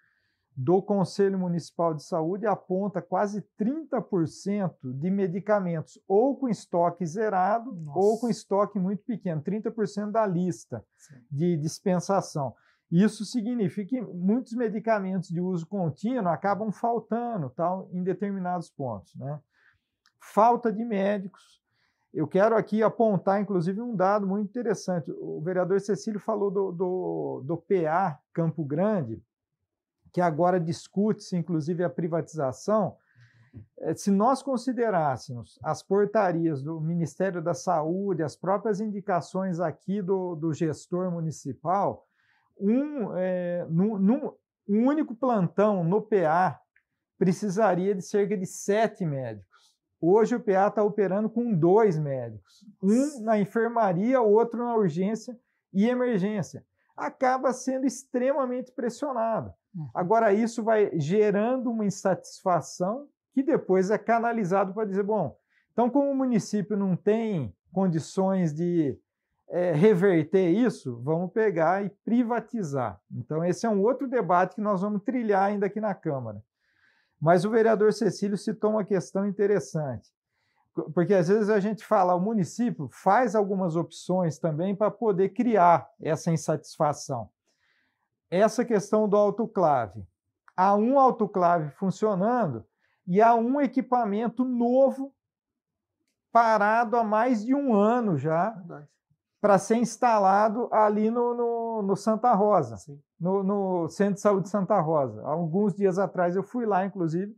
do Conselho Municipal de Saúde aponta quase 30% de medicamentos ou com estoque zerado ou com estoque muito pequeno, 30% da lista de dispensação. Isso significa que muitos medicamentos de uso contínuo acabam faltando em determinados pontos, né? Falta de médicos. Eu quero aqui apontar, inclusive, um dado muito interessante. O vereador Cecílio falou do PA Campo Grande, que agora discute-se, inclusive, a privatização. Se nós considerássemos as portarias do Ministério da Saúde, as próprias indicações aqui do gestor municipal, um único plantão no PA precisaria de cerca de 7 médicos. Hoje o PA está operando com 2 médicos, um na enfermaria, outro na urgência e emergência. Acaba sendo extremamente pressionado. Agora, isso vai gerando uma insatisfação que depois é canalizado para dizer, bom, então como o município não tem condições de reverter isso, vamos pegar e privatizar. Então, esse é um outro debate que nós vamos trilhar ainda aqui na Câmara. Mas o vereador Cecílio citou uma questão interessante, porque às vezes a gente fala, o município faz algumas opções também para poder criar essa insatisfação. Essa questão do autoclave. Há um autoclave funcionando e há um equipamento novo parado há mais de 1 ano já para ser instalado ali no Santa Rosa, no Centro de Saúde Santa Rosa. Há alguns dias atrás eu fui lá, inclusive,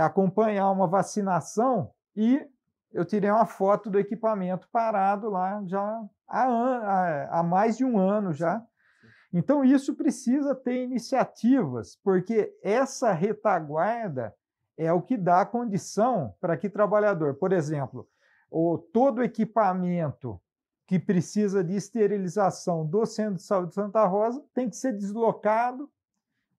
acompanhar uma vacinação e eu tirei uma foto do equipamento parado lá já há mais de 1 ano já. Então, isso precisa ter iniciativas, porque essa retaguarda é o que dá condição para que trabalhador, por exemplo, todo equipamento que precisa de esterilização do Centro de Saúde de Santa Rosa tem que ser deslocado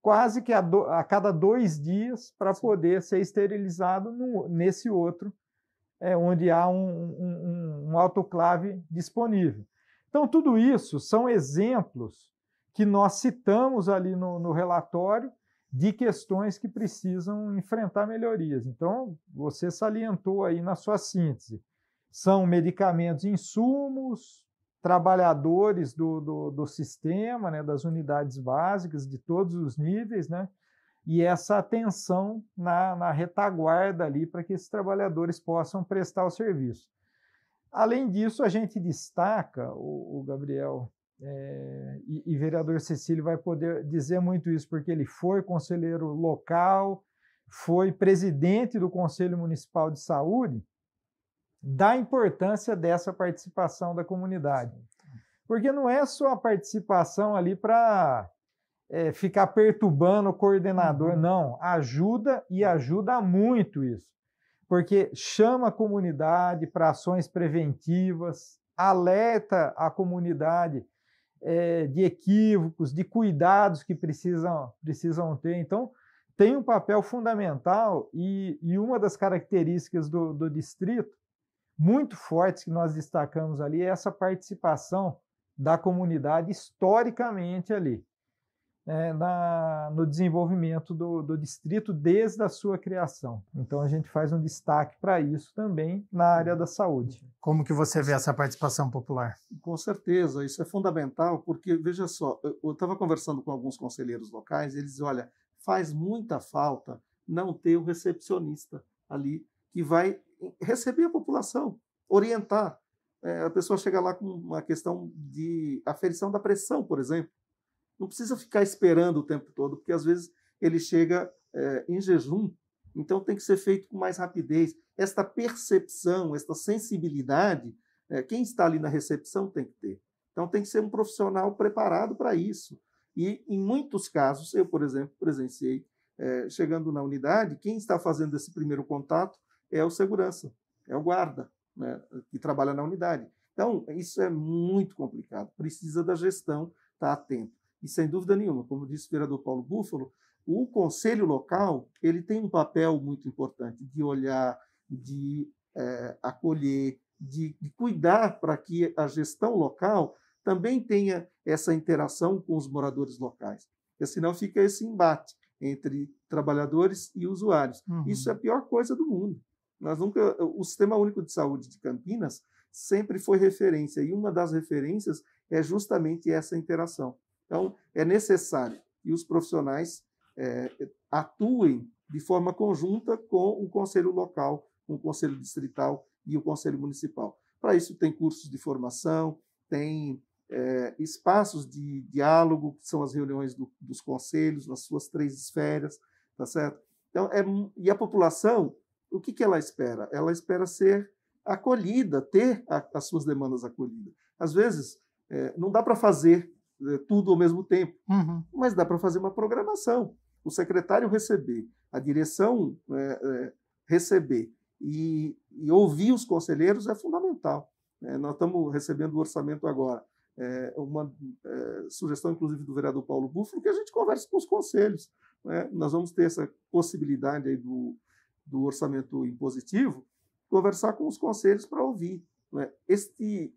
quase que a cada 2 dias para poder ser esterilizado nesse outro, onde há um autoclave disponível. Então, tudo isso são exemplos que nós citamos ali no relatório de questões que precisam enfrentar melhorias. Então, você salientou aí na sua síntese. São medicamentos, insumos, trabalhadores do sistema, né, das unidades básicas, de todos os níveis, né, e essa atenção na retaguarda ali para que esses trabalhadores possam prestar o serviço. Além disso, a gente destaca, o Gabriel e vereador Cecílio vai poder dizer muito isso, porque ele foi conselheiro local, foi presidente do Conselho Municipal de Saúde, da importância dessa participação da comunidade. Porque não é só a participação ali para ficar perturbando o coordenador, não. Ajuda e ajuda muito isso. Porque chama a comunidade para ações preventivas, alerta a comunidade de equívocos, de cuidados que precisam ter. Então, tem um papel fundamental e uma das características do distrito, muito fortes que nós destacamos ali, é essa participação da comunidade historicamente ali, no desenvolvimento do distrito desde a sua criação. Então, a gente faz um destaque para isso também na área da saúde. Como que você vê essa participação popular? Com certeza, isso é fundamental, porque, veja só, eu estava conversando com alguns conselheiros locais e eles dizem, olha, faz muita falta não ter o recepcionista ali que vai receber a população, orientar. A pessoa chega lá com uma questão de aferição da pressão, por exemplo. Não precisa ficar esperando o tempo todo, porque às vezes ele chega em jejum, então tem que ser feito com mais rapidez. Esta percepção, esta sensibilidade, quem está ali na recepção tem que ter. Então tem que ser um profissional preparado para isso. E em muitos casos, eu, por exemplo, presenciei, chegando na unidade, quem está fazendo esse primeiro contato é o segurança, é o guarda, né, que trabalha na unidade. Então, isso é muito complicado, precisa da gestão estar atento. E, sem dúvida nenhuma, como disse o vereador Paulo Búfalo, o conselho local ele tem um papel muito importante de olhar, de acolher, de cuidar para que a gestão local também tenha essa interação com os moradores locais. Porque senão fica esse embate entre trabalhadores e usuários. Uhum. Isso é a pior coisa do mundo. O Sistema Único de Saúde de Campinas sempre foi referência, e uma das referências é justamente essa interação. Então, é necessário que os profissionais atuem de forma conjunta com o Conselho Local, com o Conselho Distrital e o Conselho Municipal. Para isso, tem cursos de formação, tem espaços de diálogo, que são as reuniões dos conselhos, nas suas 3 esferas, tá certo? Então, e a população, o que ela espera? Ela espera ser acolhida, ter as suas demandas acolhidas. Às vezes, não dá para fazer tudo ao mesmo tempo, mas dá para fazer uma programação. O secretário receber, a direção receber e ouvir os conselheiros é fundamental. Nós estamos recebendo o orçamento agora. Uma sugestão, inclusive, do vereador Paulo Búfalo, que a gente converse com os conselhos. Nós vamos ter essa possibilidade aí do orçamento impositivo, conversar com os conselhos para ouvir. Esse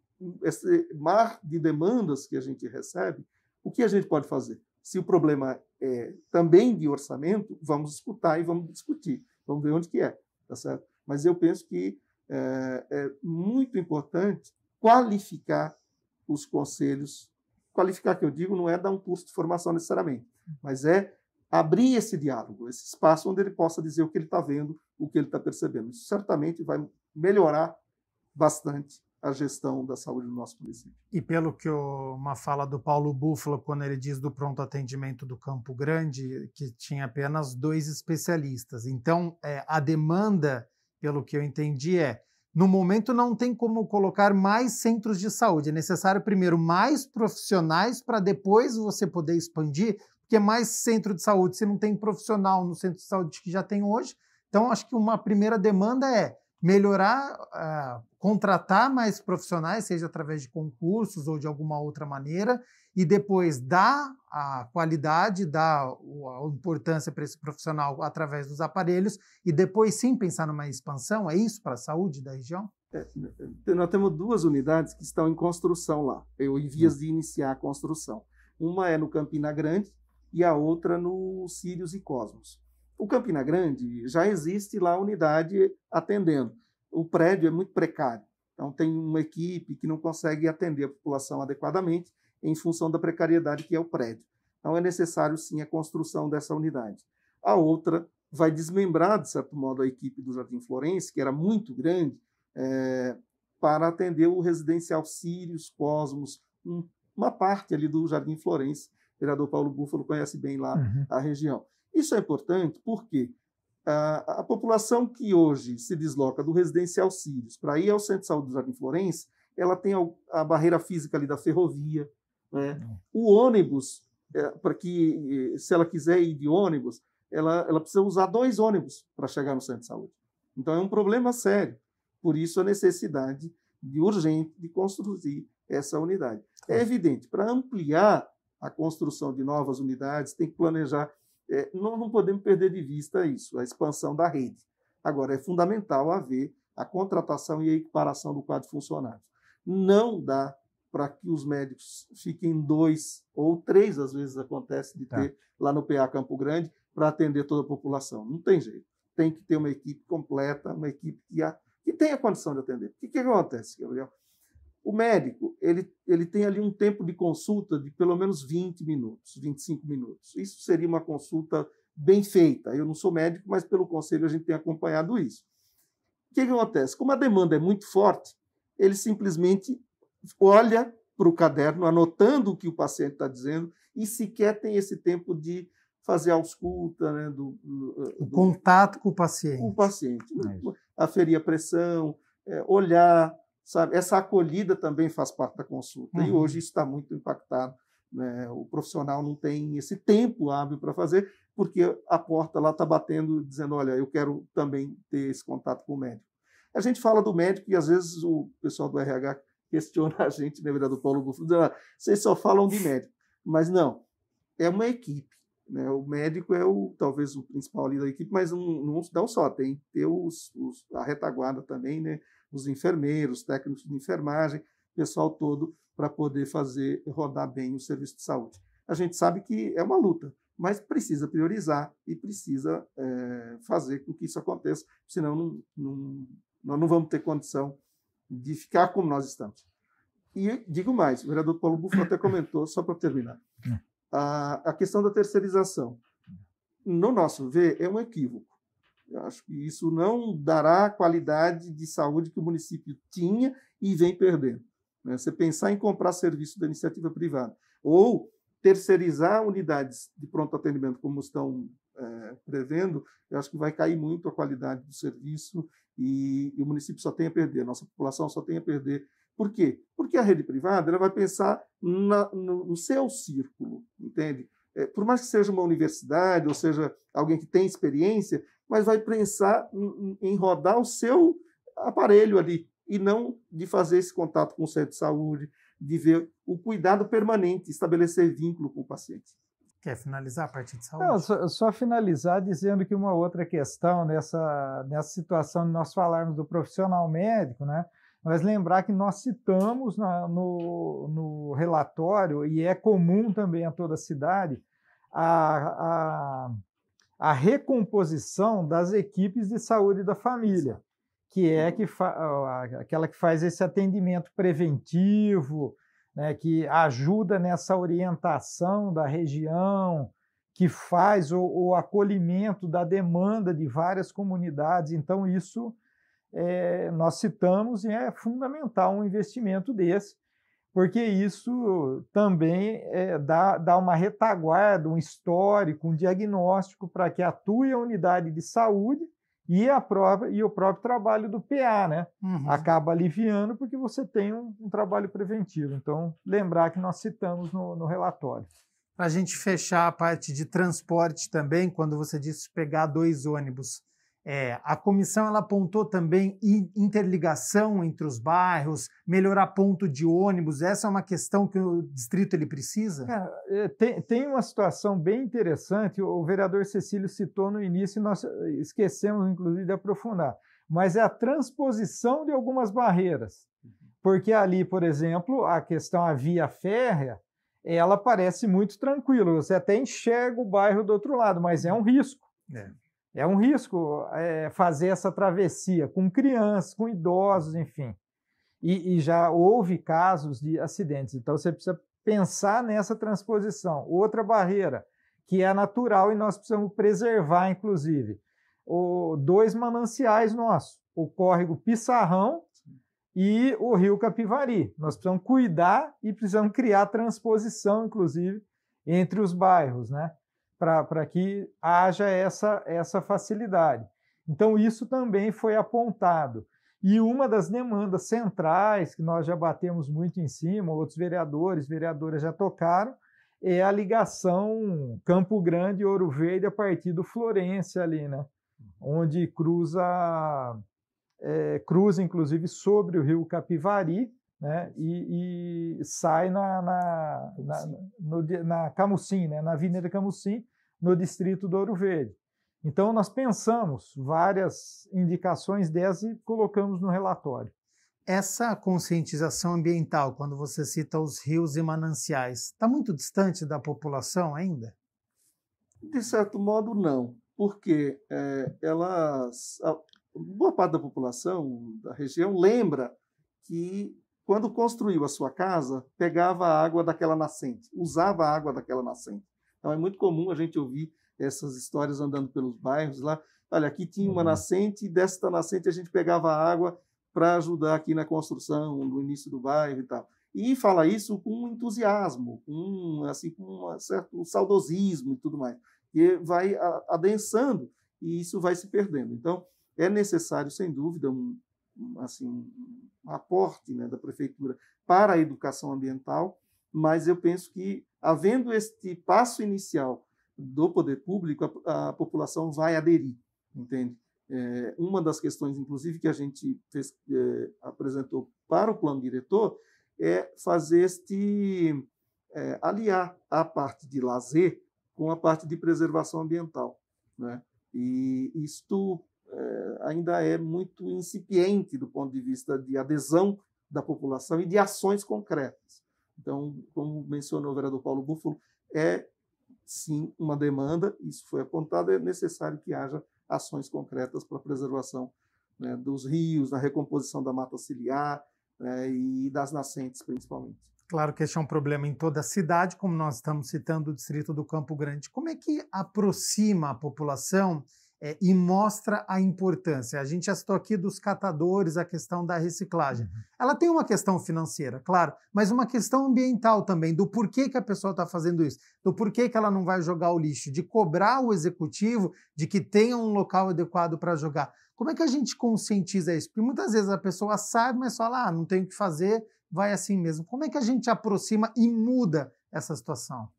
mar de demandas que a gente recebe, o que a gente pode fazer? Se o problema é também de orçamento, vamos escutar e vamos discutir. Vamos ver onde que é, tá certo? Mas eu penso que é muito importante qualificar os conselhos. Qualificar, que eu digo, não é dar um curso de formação necessariamente, mas é abrir esse diálogo, esse espaço onde ele possa dizer o que ele está vendo, o que ele está percebendo. Isso certamente vai melhorar bastante a gestão da saúde do nosso município. E pelo que uma fala do Paulo Búfalo, quando ele diz do pronto atendimento do Campo Grande, que tinha apenas 2 especialistas. Então, a demanda, pelo que eu entendi, no momento não tem como colocar mais centros de saúde. É necessário, primeiro, mais profissionais para depois você poder expandir, porque mais centro de saúde, se não tem profissional no centro de saúde que já tem hoje. Então, acho que uma primeira demanda é melhorar, contratar mais profissionais, seja através de concursos ou de alguma outra maneira, e depois dar a qualidade, dar a importância para esse profissional através dos aparelhos, e depois sim pensar numa expansão. É isso para a saúde da região? Nós temos 2 unidades que estão em construção lá, em vias de iniciar a construção. Uma é no Campina Grande e a outra no Sírios e Cosmos. O Campina Grande já existe lá a unidade atendendo. O prédio é muito precário, então tem uma equipe que não consegue atender a população adequadamente em função da precariedade que é o prédio. Então é necessário sim a construção dessa unidade. A outra vai desmembrar, de certo modo, a equipe do Jardim Florense, que era muito grande, para atender o residencial Sírios, Cosmos, uma parte ali do Jardim Florense. O vereador Paulo Búfalo conhece bem lá a região. Isso é importante porque a população que hoje se desloca do residencial Sírios para ir ao Centro de Saúde do Jardim Florense, ela tem a barreira física ali da ferrovia, né? O ônibus, para que, se ela quiser ir de ônibus, ela precisa usar 2 ônibus para chegar no Centro de Saúde. Então, é um problema sério. Por isso, a necessidade urgente de construir essa unidade. É evidente, para ampliar a construção de novas unidades, tem que planejar. Nós não podemos perder de vista isso, a expansão da rede. Agora, é fundamental haver a contratação e a equiparação do quadro de funcionários. Não dá para que os médicos fiquem 2 ou 3, às vezes acontece de ter lá no PA Campo Grande, para atender toda a população. Não tem jeito. Tem que ter uma equipe completa, uma equipe que tenha condição de atender. O que acontece, Gabriel? O médico, ele tem ali um tempo de consulta de pelo menos 20 minutos, 25 minutos. Isso seria uma consulta bem feita. Eu não sou médico, mas pelo conselho a gente tem acompanhado isso. O que acontece? Como a demanda é muito forte, ele simplesmente olha para o caderno, anotando o que o paciente está dizendo, e sequer tem esse tempo de fazer a ausculta, né, o contato com o paciente. O paciente. Aferir a pressão, olhar, sabe? Essa acolhida também faz parte da consulta. E hoje isso está muito impactado, né? O profissional não tem esse tempo hábil para fazer, porque a porta lá está batendo, dizendo, olha, eu quero também ter esse contato com o médico. A gente fala do médico e, às vezes, o pessoal do RH questiona a gente, né, vereador Paulo Bufo, dizendo, vocês só falam de médico. Mas não, é uma equipe. Né? O médico é talvez o principal ali da equipe, mas não só, tem que ter a retaguarda também, né? Os enfermeiros, técnicos de enfermagem, o pessoal todo, para poder fazer rodar bem o serviço de saúde. A gente sabe que é uma luta, mas precisa priorizar e precisa fazer com que isso aconteça, senão nós não vamos ter condição de ficar como nós estamos. E digo mais, o vereador Paulo Bufo até comentou, só para terminar, a questão da terceirização. No nosso ver, é um equívoco. Eu acho que isso não dará a qualidade de saúde que o município tinha e vem perdendo. Né? Você pensar em comprar serviço da iniciativa privada ou terceirizar unidades de pronto atendimento, como estão prevendo, eu acho que vai cair muito a qualidade do serviço e o município só tem a perder, a nossa população só tem a perder. Por quê? Porque a rede privada ela vai pensar no seu círculo, entende? Por mais que seja uma universidade ou seja alguém que tem experiência, mas vai pensar em rodar o seu aparelho ali e não de fazer esse contato com o centro de saúde, de ver o cuidado permanente, estabelecer vínculo com o paciente. Quer finalizar a parte de saúde? Não, só finalizar dizendo que uma outra questão nessa situação de nós falarmos do profissional médico, né? Mas lembrar que nós citamos no relatório, e é comum também a toda a cidade, a recomposição das equipes de saúde da família, que é aquela que faz esse atendimento preventivo, né, que ajuda nessa orientação da região, que faz o acolhimento da demanda de várias comunidades. Então, isso nós citamos e é fundamental um investimento desse, porque isso também dá uma retaguarda, um histórico, um diagnóstico para que atue a unidade de saúde e o próprio trabalho do PA, né? Acaba aliviando porque você tem um trabalho preventivo. Então, lembrar que nós citamos no relatório. Para a gente fechar a parte de transporte também, quando você disse pegar 2 ônibus, a comissão ela apontou também interligação entre os bairros, melhorar ponto de ônibus. Essa é uma questão que o distrito ele precisa? Tem uma situação bem interessante, o vereador Cecílio citou no início e nós esquecemos, inclusive, de aprofundar, mas é a transposição de algumas barreiras. Porque ali, por exemplo, a via férrea, ela parece muito tranquila, você até enxerga o bairro do outro lado, mas é um risco. É um risco fazer essa travessia com crianças, com idosos, enfim. E já houve casos de acidentes. Então, você precisa pensar nessa transposição. Outra barreira, que é natural e nós precisamos preservar, inclusive, 2 mananciais nossos, o córrego Pissarrão e o rio Capivari. Nós precisamos cuidar e precisamos criar transposição, inclusive, entre os bairros, né? Para que haja essa facilidade. Então, isso também foi apontado. E uma das demandas centrais, que nós já batemos muito em cima, outros vereadoras já tocaram, é a ligação Campo Grande e Ouro Verde a partir do Florência ali, né? Onde cruza inclusive sobre o rio Capivari, né, e sai na Camusim, né, na Avenida Camusim, no distrito do Ouro Verde. Então, nós pensamos várias indicações dessas e colocamos no relatório. Essa conscientização ambiental, quando você cita os rios e mananciais, está muito distante da população ainda? De certo modo, não, porque boa parte da população da região lembra que, quando construiu a sua casa, pegava a água daquela nascente, usava a água daquela nascente. Então, é muito comum a gente ouvir essas histórias andando pelos bairros lá. Olha, aqui tinha uma nascente, e desta nascente a gente pegava água para ajudar aqui na construção, no início do bairro e tal. E fala isso com entusiasmo, com um certo saudosismo e tudo mais. E vai adensando e isso vai se perdendo. Então, é necessário, sem dúvida, um aporte, né, da prefeitura para a educação ambiental, mas eu penso que, havendo este passo inicial do poder público, a população vai aderir, entende? Uma das questões, inclusive, que a gente apresentou para o plano diretor é fazer aliar a parte de lazer com a parte de preservação ambiental, né? E isto ainda é muito incipiente do ponto de vista de adesão da população e de ações concretas. Então, como mencionou o vereador Paulo Búfalo, sim uma demanda, isso foi apontado, é necessário que haja ações concretas para a preservação, né, dos rios, na recomposição da mata ciliar, né, e das nascentes, principalmente. Claro que este é um problema em toda a cidade, como nós estamos citando o distrito do Campo Grande. Como é que aproxima a população e mostra a importância? A gente já citou aqui dos catadores, a questão da reciclagem. Ela tem uma questão financeira, claro, mas uma questão ambiental também, do porquê que a pessoa está fazendo isso, do porquê que ela não vai jogar o lixo, de cobrar o executivo de que tenha um local adequado para jogar. Como é que a gente conscientiza isso? Porque muitas vezes a pessoa sabe, mas fala, não tem o que fazer, vai assim mesmo. Como é que a gente aproxima e muda essa situação?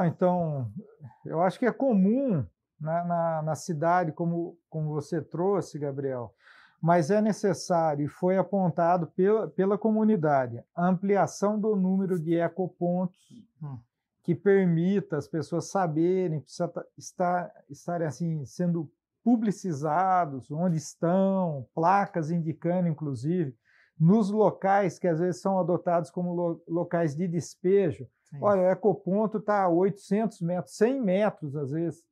Então, eu acho que é comum na cidade, como você trouxe, Gabriel, mas é necessário, e foi apontado pela comunidade, a ampliação do número de ecopontos que permita as pessoas saberem, precisa estarem assim, sendo publicizados, onde estão, placas indicando, inclusive, nos locais que às vezes são adotados como locais de despejo. Sim. Olha, o ecoponto está a 800 metros, 100 metros, às vezes,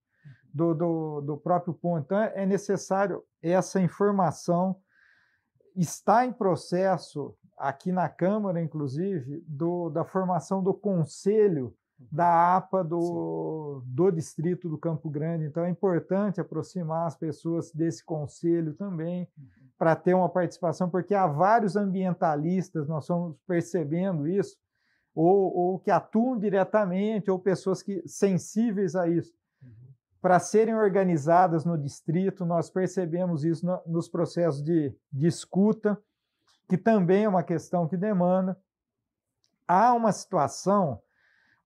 do próprio ponto. Então, é necessário essa informação. Está em processo, aqui na Câmara, inclusive, da formação do Conselho da APA do Distrito do Campo Grande. Então, é importante aproximar as pessoas desse conselho também, para ter uma participação, porque há vários ambientalistas, nós estamos percebendo isso, ou que atuam diretamente, ou pessoas sensíveis a isso. Para serem organizadas no distrito, nós percebemos isso nos processos de escuta, que também é uma questão que demanda. Há uma situação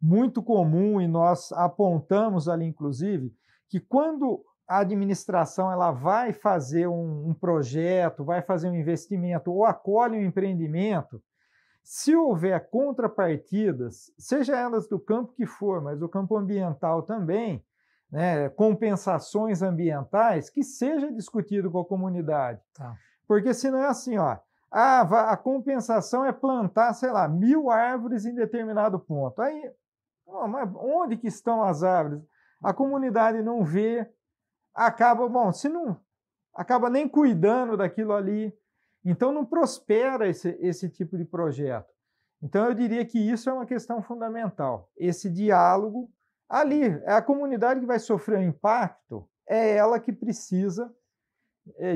muito comum, e nós apontamos ali, inclusive, que quando a administração ela vai fazer um projeto, vai fazer um investimento ou acolhe um empreendimento, se houver contrapartidas, seja elas do campo que for, mas do campo ambiental também, né, compensações ambientais, que seja discutido com a comunidade. Tá. Porque senão é assim, a compensação é plantar, sei lá, 1000 árvores em determinado ponto. Aí, mas onde que estão as árvores? A comunidade não vê, se não acaba nem cuidando daquilo ali, então não prospera esse tipo de projeto. Então eu diria que isso é uma questão fundamental, esse diálogo ali, é a comunidade que vai sofrer o impacto, é ela que precisa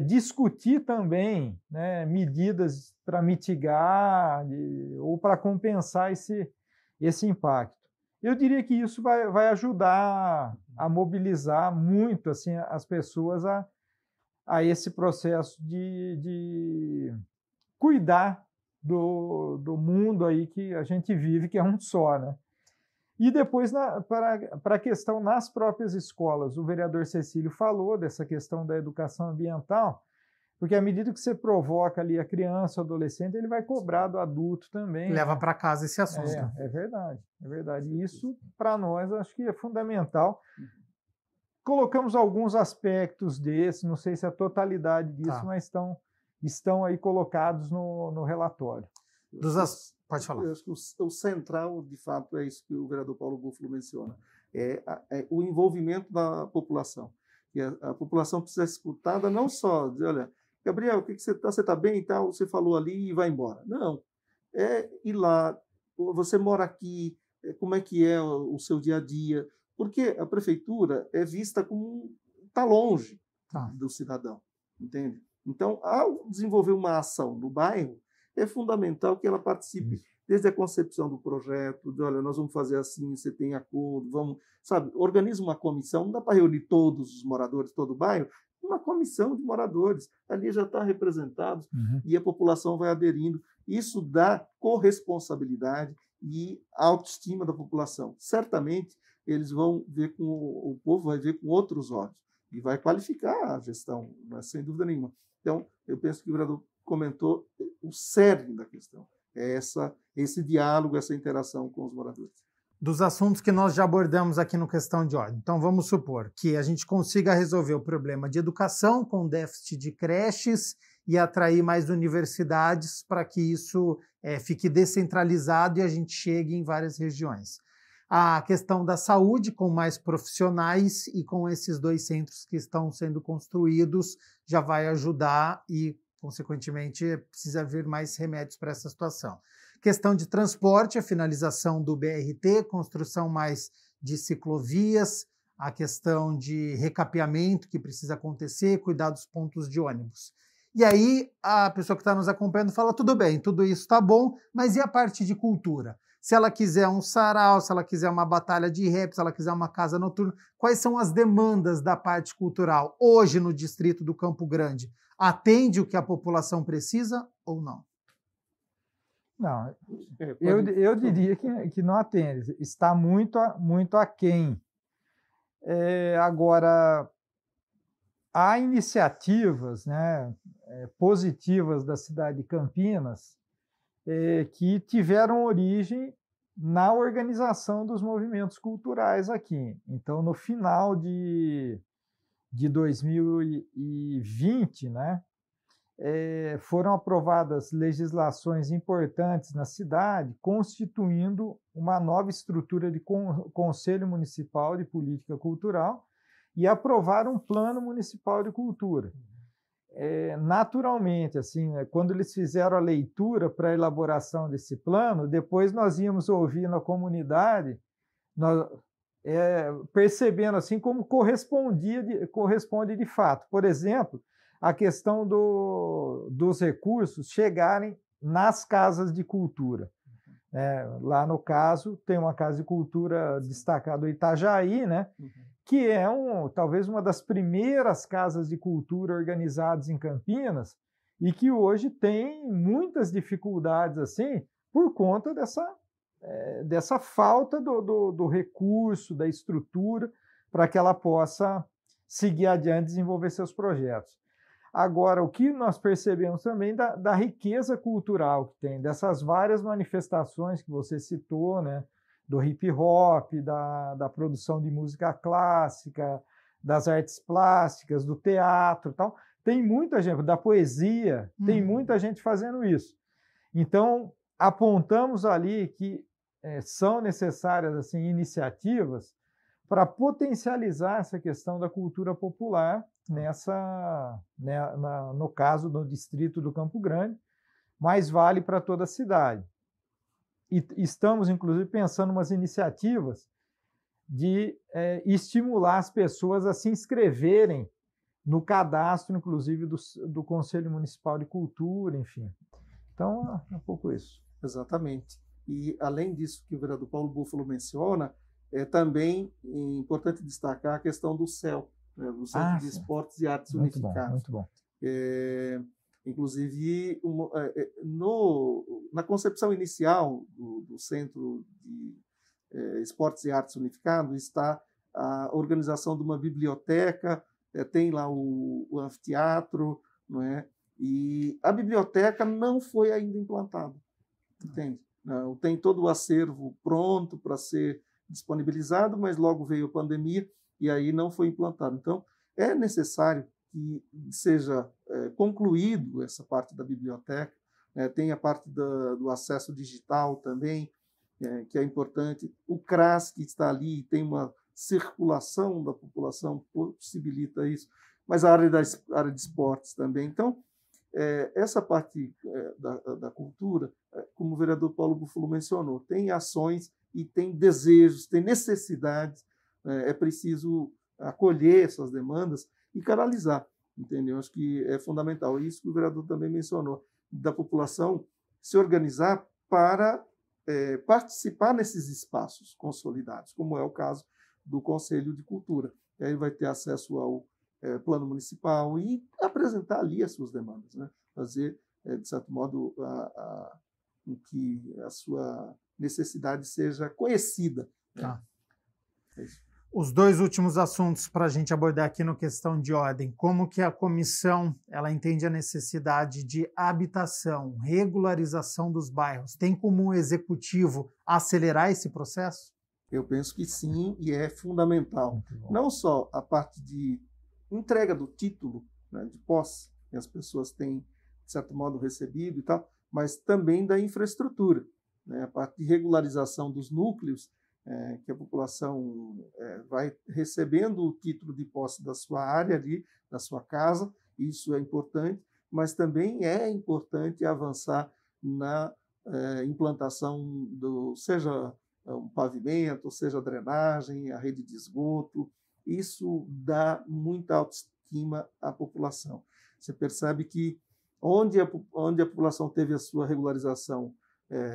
discutir também, né, medidas para mitigar ou para compensar esse impacto. Eu diria que isso vai ajudar a mobilizar muito assim, as pessoas a esse processo de cuidar do mundo aí que a gente vive, que é um só, né? E depois, para a questão nas próprias escolas, o vereador Cecílio falou dessa questão da educação ambiental, Porque à medida que você provoca ali a criança, o adolescente, ele vai cobrar do adulto também. Leva para casa esse assunto. É verdade, é verdade. E isso, para nós, acho que é fundamental. Colocamos alguns aspectos desses, não sei se a totalidade disso, mas estão aí colocados no relatório. Pode falar. Eu acho que o central, de fato, é isso que o vereador Paulo Búfalo menciona, é o envolvimento da população. E a população precisa ser escutada, não só dizer, olha, Gabriel, o que você está? Você está bem e tal? Você falou ali e vai embora. Não, é ir lá, você mora aqui, como é que é o seu dia a dia, porque a prefeitura é vista como está longe do cidadão, entende? Então, ao desenvolver uma ação no bairro, é fundamental que ela participe desde a concepção do projeto, de, olha, nós vamos fazer assim, você tem acordo, vamos, sabe, organiza uma comissão, não dá para reunir todos os moradores, todo o bairro, uma comissão de moradores, ali já está representados e a população vai aderindo. Isso dá corresponsabilidade e autoestima da população. Certamente, eles vão ver o povo vai ver com outros olhos e vai qualificar a gestão, sem dúvida nenhuma. Então, eu penso que o vereador comentou o cerne da questão, é esse diálogo, essa interação com os moradores. Dos assuntos que nós já abordamos aqui no Questão de Ordem. Então, vamos supor que a gente consiga resolver o problema de educação com déficit de creches e atrair mais universidades para que isso fique descentralizado e a gente chegue em várias regiões. A questão da saúde, com mais profissionais e com esses 2 centros que estão sendo construídos, já vai ajudar e, consequentemente, precisa haver mais remédios para essa situação. Questão de transporte, a finalização do BRT, construção mais de ciclovias, a questão de recapeamento que precisa acontecer, cuidar dos pontos de ônibus. E aí a pessoa que está nos acompanhando fala, tudo bem, tudo isso está bom, mas e a parte de cultura? Se ela quiser um sarau, se ela quiser uma batalha de rap, se ela quiser uma casa noturna, quais são as demandas da parte cultural hoje no distrito do Campo Grande? Atende o que a população precisa ou não? Não, eu diria que não atende, está muito aquém. Agora, há iniciativas, né, positivas da cidade de Campinas que tiveram origem na organização dos movimentos culturais aqui. Então, no final de 2020, né, foram aprovadas legislações importantes na cidade, constituindo uma nova estrutura de Conselho Municipal de Política Cultural e aprovaram um Plano Municipal de Cultura. Naturalmente, assim, quando eles fizeram a leitura para a elaboração desse plano, depois nós íamos ouvir na comunidade, percebendo assim como corresponde de fato. Por exemplo, a questão dos recursos chegarem nas casas de cultura. Lá no caso, tem uma casa de cultura destacada, o Itajaí, né? Que é talvez uma das primeiras casas de cultura organizadas em Campinas e que hoje tem muitas dificuldades assim por conta dessa falta do recurso, da estrutura para que ela possa seguir adiante e desenvolver seus projetos. Agora, o que nós percebemos também da riqueza cultural que tem, dessas várias manifestações que você citou, né? Do hip hop, da produção de música clássica, das artes plásticas, do teatro, tal. Tem muita gente, da poesia, tem muita gente fazendo isso. Então, apontamos ali que são necessárias assim, iniciativas para potencializar essa questão da cultura popular no caso do distrito do Campo Grande, mas vale para toda a cidade. E estamos, inclusive, pensando em umas iniciativas de estimular as pessoas a se inscreverem no cadastro, inclusive, do Conselho Municipal de Cultura, enfim. Então, é um pouco isso. Exatamente. E, além disso que o vereador Paulo Búfalo menciona, é também importante destacar a questão do CEL, né, do Centro de Esportes e Artes Unificados. Muito bom. Inclusive, na concepção inicial do Centro de Esportes e Artes Unificados está a organização de uma biblioteca, tem lá o anfiteatro, não é? E a biblioteca não foi ainda implantada, entende? Não, tem todo o acervo pronto para ser disponibilizado, mas logo veio a pandemia e aí não foi implantado. Então, é necessário que seja concluído essa parte da biblioteca, tem a parte do acesso digital também, que é importante. O CRAS, que está ali, tem uma circulação da população, possibilita isso, mas a área de esportes também. Então, essa parte da cultura, como o vereador Paulo Búfalo mencionou, tem ações e tem desejos, tem necessidades, é preciso acolher essas demandas e canalizar, entendeu? Acho que é fundamental. Isso que o vereador também mencionou, da população se organizar para participar nesses espaços consolidados, como é o caso do Conselho de Cultura. E aí vai ter acesso ao plano municipal e apresentar ali as suas demandas, né? Fazer, de certo modo, com que a sua necessidade seja conhecida. Tá. É isso. Os dois últimos assuntos para a gente abordar aqui no Questão de Ordem. Como que a comissão ela entende a necessidade de habitação, regularização dos bairros? Tem como o executivo acelerar esse processo? Eu penso que sim, e é fundamental. Não só a parte de entrega do título, né, de posse, que as pessoas têm, de certo modo, recebido e tal, mas também da infraestrutura, né, a parte de regularização dos núcleos, que a população vai recebendo o título de posse da sua área ali, da sua casa, isso é importante, mas também é importante avançar na implantação seja um pavimento, seja a drenagem, a rede de esgoto. Isso dá muita autoestima à população. Você percebe que onde a população teve a sua regularização,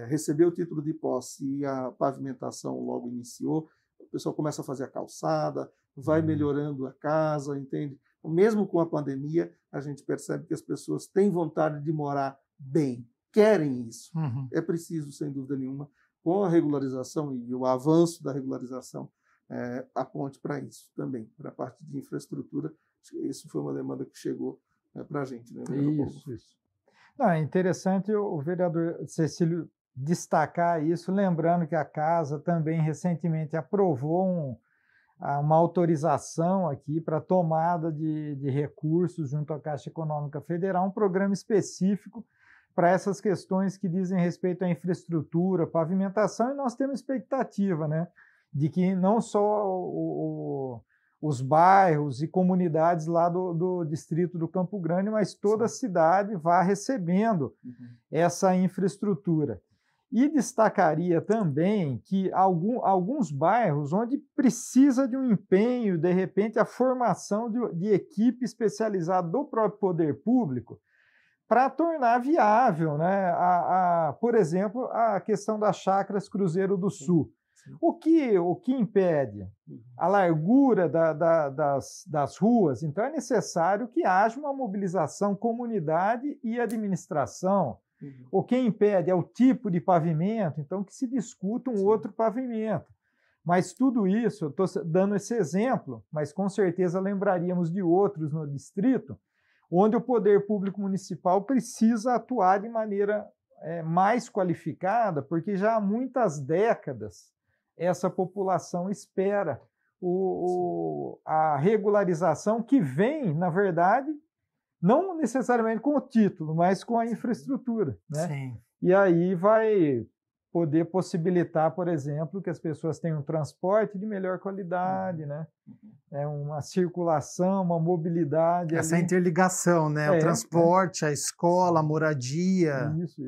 recebeu o título de posse e a pavimentação logo iniciou, o pessoal começa a fazer a calçada, vai melhorando a casa, entende? Mesmo com a pandemia, a gente percebe que as pessoas têm vontade de morar bem, querem isso. Uhum. É preciso, sem dúvida nenhuma, com a regularização e o avanço da regularização, aponte para isso também, para a parte de infraestrutura. Isso foi uma demanda que chegou para a gente. Né, isso. Não, é interessante o vereador Cecílio destacar isso, lembrando que a Casa também recentemente aprovou uma autorização aqui para tomada de recursos junto à Caixa Econômica Federal, um programa específico para essas questões que dizem respeito à infraestrutura, pavimentação, e nós temos expectativa, né, de que não só os bairros e comunidades lá do distrito do Campo Grande, mas toda a cidade vá recebendo essa infraestrutura. E destacaria também que alguns bairros onde precisa de um empenho, de repente a formação de equipe especializada do próprio poder público, para tornar viável, né, por exemplo, a questão das chácaras Cruzeiro do Sul. O que impede? A largura das ruas. Então, é necessário que haja uma mobilização comunidade e administração. O que impede é o tipo de pavimento, então que se discuta um outro pavimento. Mas tudo isso, eu estou dando esse exemplo, mas com certeza lembraríamos de outros no distrito, onde o poder público municipal precisa atuar de maneira mais qualificada, porque já há muitas décadas essa população espera a regularização que vem, na verdade, não necessariamente com o título, mas com a infraestrutura, né? Sim. E aí vai poder possibilitar, por exemplo, que as pessoas tenham um transporte de melhor qualidade, né? Uma circulação, uma mobilidade. Essa ali. Interligação, né? O transporte, a escola, a moradia. Isso.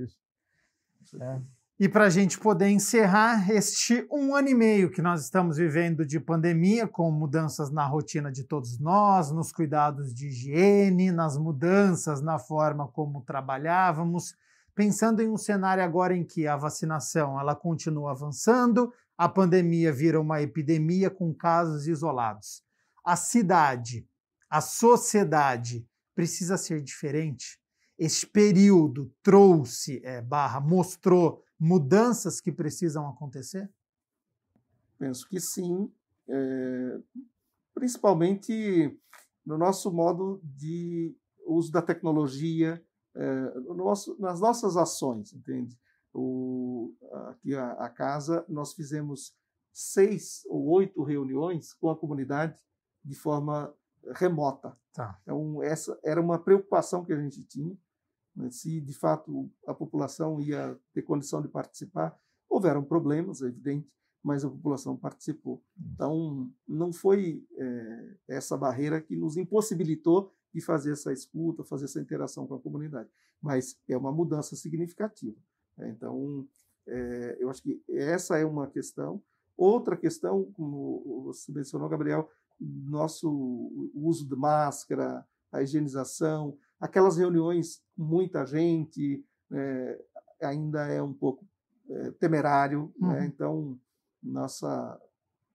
E para a gente poder encerrar este 1 ano e meio que nós estamos vivendo de pandemia, com mudanças na rotina de todos nós, nos cuidados de higiene, nas mudanças na forma como trabalhávamos, pensando em um cenário agora em que a vacinação ela continua avançando, a pandemia vira uma epidemia com casos isolados. A cidade, a sociedade precisa ser diferente? Este período mostrou mudanças que precisam acontecer? Penso que sim, principalmente no nosso modo de o uso da tecnologia nas nossas ações, entende? Aqui a casa, nós fizemos 6 ou 8 reuniões com a comunidade de forma remota. Tá. Então, essa era uma preocupação que a gente tinha, né? Se, de fato, a população ia ter condição de participar. Houveram problemas, é evidente, mas a população participou. Então, não foi essa barreira que nos impossibilitou de fazer essa escuta, fazer essa interação com a comunidade, mas é uma mudança significativa. Então, eu acho que essa é uma questão. Outra questão, como você mencionou, Gabriel, o uso de máscara, a higienização, aquelas reuniões com muita gente, ainda é um pouco temerário. Né? Então, nossa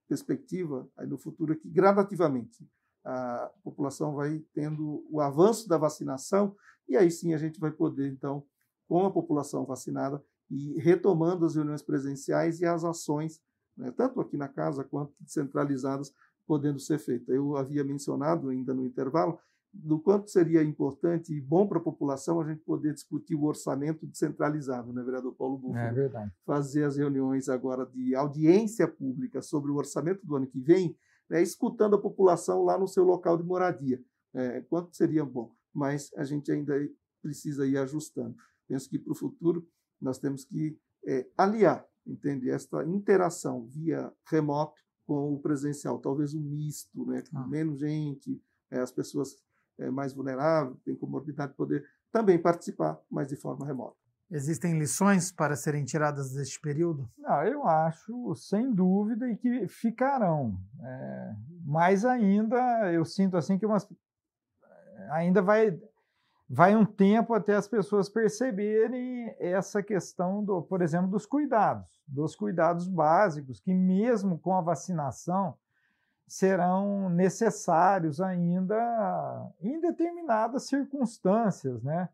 perspectiva aí no futuro é que, gradativamente, a população vai tendo o avanço da vacinação e aí sim a gente vai poder, então, com a população vacinada e retomando as reuniões presenciais e as ações, né, tanto aqui na casa quanto descentralizadas, podendo ser feitas. Eu havia mencionado ainda no intervalo do quanto seria importante e bom para a população a gente poder discutir o orçamento descentralizado, né, vereador Paulo Búfalo? É verdade. Fazer as reuniões agora de audiência pública sobre o orçamento do ano que vem, né, escutando a população lá no seu local de moradia. Quanto seria bom, mas a gente ainda precisa ir ajustando. Penso que para o futuro nós temos que aliar, entende, esta interação via remoto com o presencial, talvez um misto, né, com menos gente, as pessoas mais vulneráveis, têm comorbidade, poder também participar, mas de forma remota. Existem lições para serem tiradas deste período? Não, eu acho, sem dúvida, e que ficarão. Mais ainda, eu sinto assim que ainda vai um tempo até as pessoas perceberem essa questão, por exemplo, dos cuidados básicos, que mesmo com a vacinação serão necessários ainda em determinadas circunstâncias, né?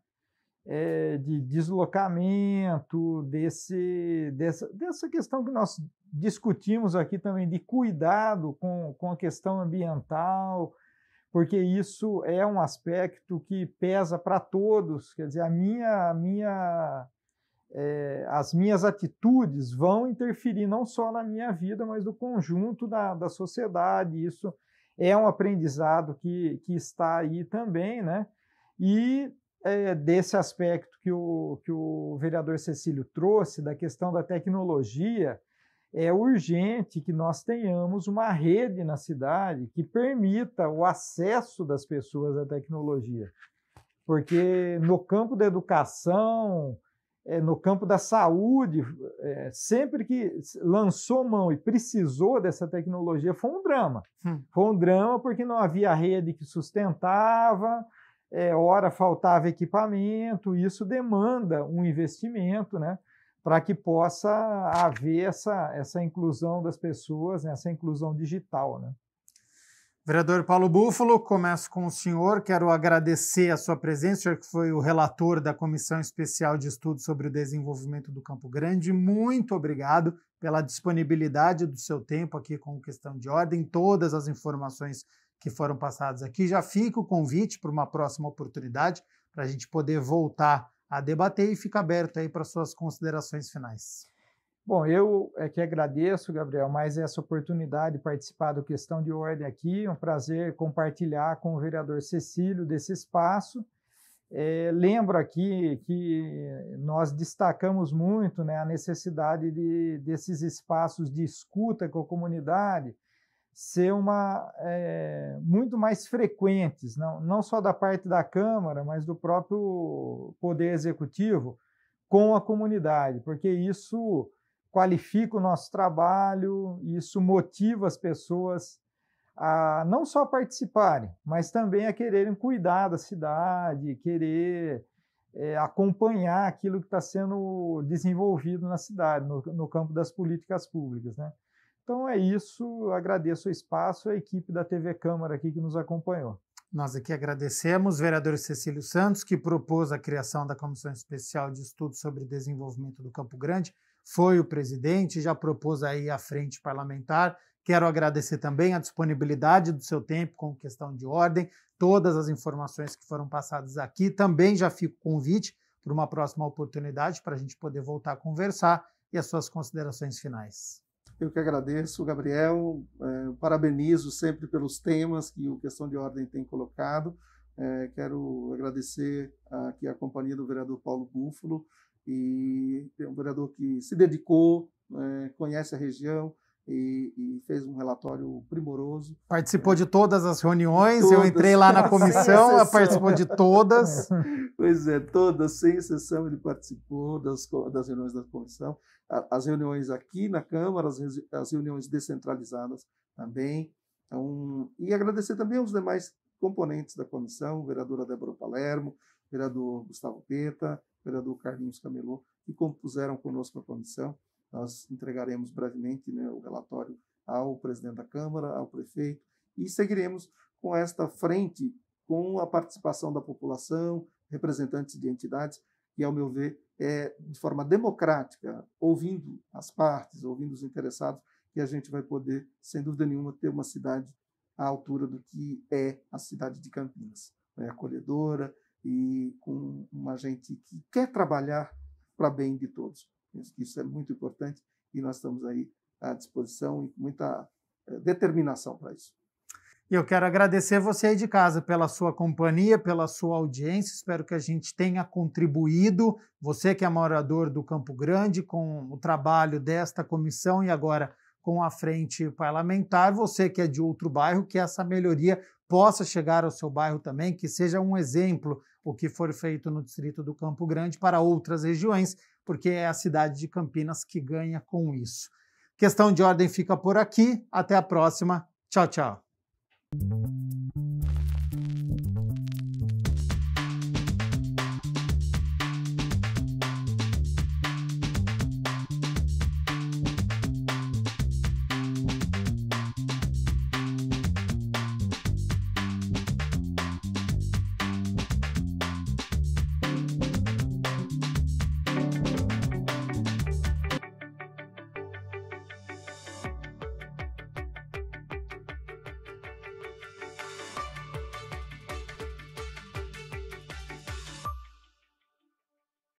De deslocamento, dessa questão que nós discutimos aqui também, de cuidado com a questão ambiental, porque isso é um aspecto que pesa para todos. Quer dizer, as minhas atitudes vão interferir não só na minha vida, mas no conjunto da sociedade. Isso é um aprendizado que está aí também, né? E desse aspecto que o vereador Cecílio trouxe, da questão da tecnologia, é urgente que nós tenhamos uma rede na cidade que permita o acesso das pessoas à tecnologia. Porque no campo da educação, no campo da saúde, sempre que lançou mão e precisou dessa tecnologia, foi um drama. Foi um drama porque não havia rede que sustentava, ora faltava equipamento, isso demanda um investimento, né, para que possa haver essa inclusão das pessoas, né, essa inclusão digital, né? Vereador Paulo Búfalo, começo com o senhor. Quero agradecer a sua presença, o senhor que foi o relator da Comissão Especial de Estudos sobre o Desenvolvimento do Campo Grande. Muito obrigado pela disponibilidade do seu tempo aqui com Questão de Ordem, todas as informações que foram passadas aqui. Já fica o convite para uma próxima oportunidade, para a gente poder voltar a debater e fica aberto aí para suas considerações finais. Bom, eu que agradeço, Gabriel, mais essa oportunidade de participar do Questão de Ordem aqui. É um prazer compartilhar com o vereador Cecílio desse espaço. Lembro aqui que nós destacamos muito, né, a necessidade desses espaços de escuta com a comunidade ser muito mais frequentes, não só da parte da Câmara, mas do próprio Poder Executivo com a comunidade, porque isso qualifica o nosso trabalho, isso motiva as pessoas a não só participarem, mas também a quererem cuidar da cidade, querer acompanhar aquilo que está sendo desenvolvido na cidade, no campo das políticas públicas, né? Então é isso, agradeço o espaço, a equipe da TV Câmara aqui que nos acompanhou. Nós aqui agradecemos o vereador Cecílio Santos, que propôs a criação da Comissão Especial de Estudos sobre o Desenvolvimento do Campo Grande, foi o presidente, já propôs aí a frente parlamentar, Quero agradecer também a disponibilidade do seu tempo com questão de ordem, todas as informações que foram passadas aqui. Também já fica o convite para uma próxima oportunidade para a gente poder voltar a conversar e as suas considerações finais. Eu que agradeço, Gabriel, parabenizo sempre pelos temas que o Questão de Ordem tem colocado. Quero agradecer aqui a companhia do vereador Paulo Búfalo, e é um vereador que se dedicou, conhece a região e fez um relatório primoroso. Participou de todas as reuniões, todas. Eu entrei lá na comissão, ela participou de todas. Pois é, todas, sem exceção, ele participou das reuniões da comissão, as reuniões aqui na Câmara, as reuniões descentralizadas também. Então, e agradecer também aos demais componentes da comissão, vereadora Débora Palermo, vereador Gustavo Peta, vereador Carlinhos Camelô, que compuseram conosco a comissão. Nós entregaremos brevemente, né, o relatório ao presidente da Câmara, ao prefeito, e seguiremos com esta frente, com a participação da população, representantes de entidades, que, ao meu ver, de forma democrática, ouvindo as partes, ouvindo os interessados, que a gente vai poder, sem dúvida nenhuma, ter uma cidade à altura do que é a cidade de Campinas, acolhedora e com uma gente que quer trabalhar para bem de todos. Penso que isso é muito importante e nós estamos aí à disposição e com muita determinação para isso. E eu quero agradecer você aí de casa pela sua companhia, pela sua audiência. Espero que a gente tenha contribuído, você que é morador do Campo Grande, com o trabalho desta comissão e agora com a frente parlamentar, você que é de outro bairro, que essa melhoria possa chegar ao seu bairro também, que seja um exemplo o que for feito no distrito do Campo Grande para outras regiões, porque é a cidade de Campinas que ganha com isso. Questão de Ordem fica por aqui. Até a próxima. Tchau, tchau.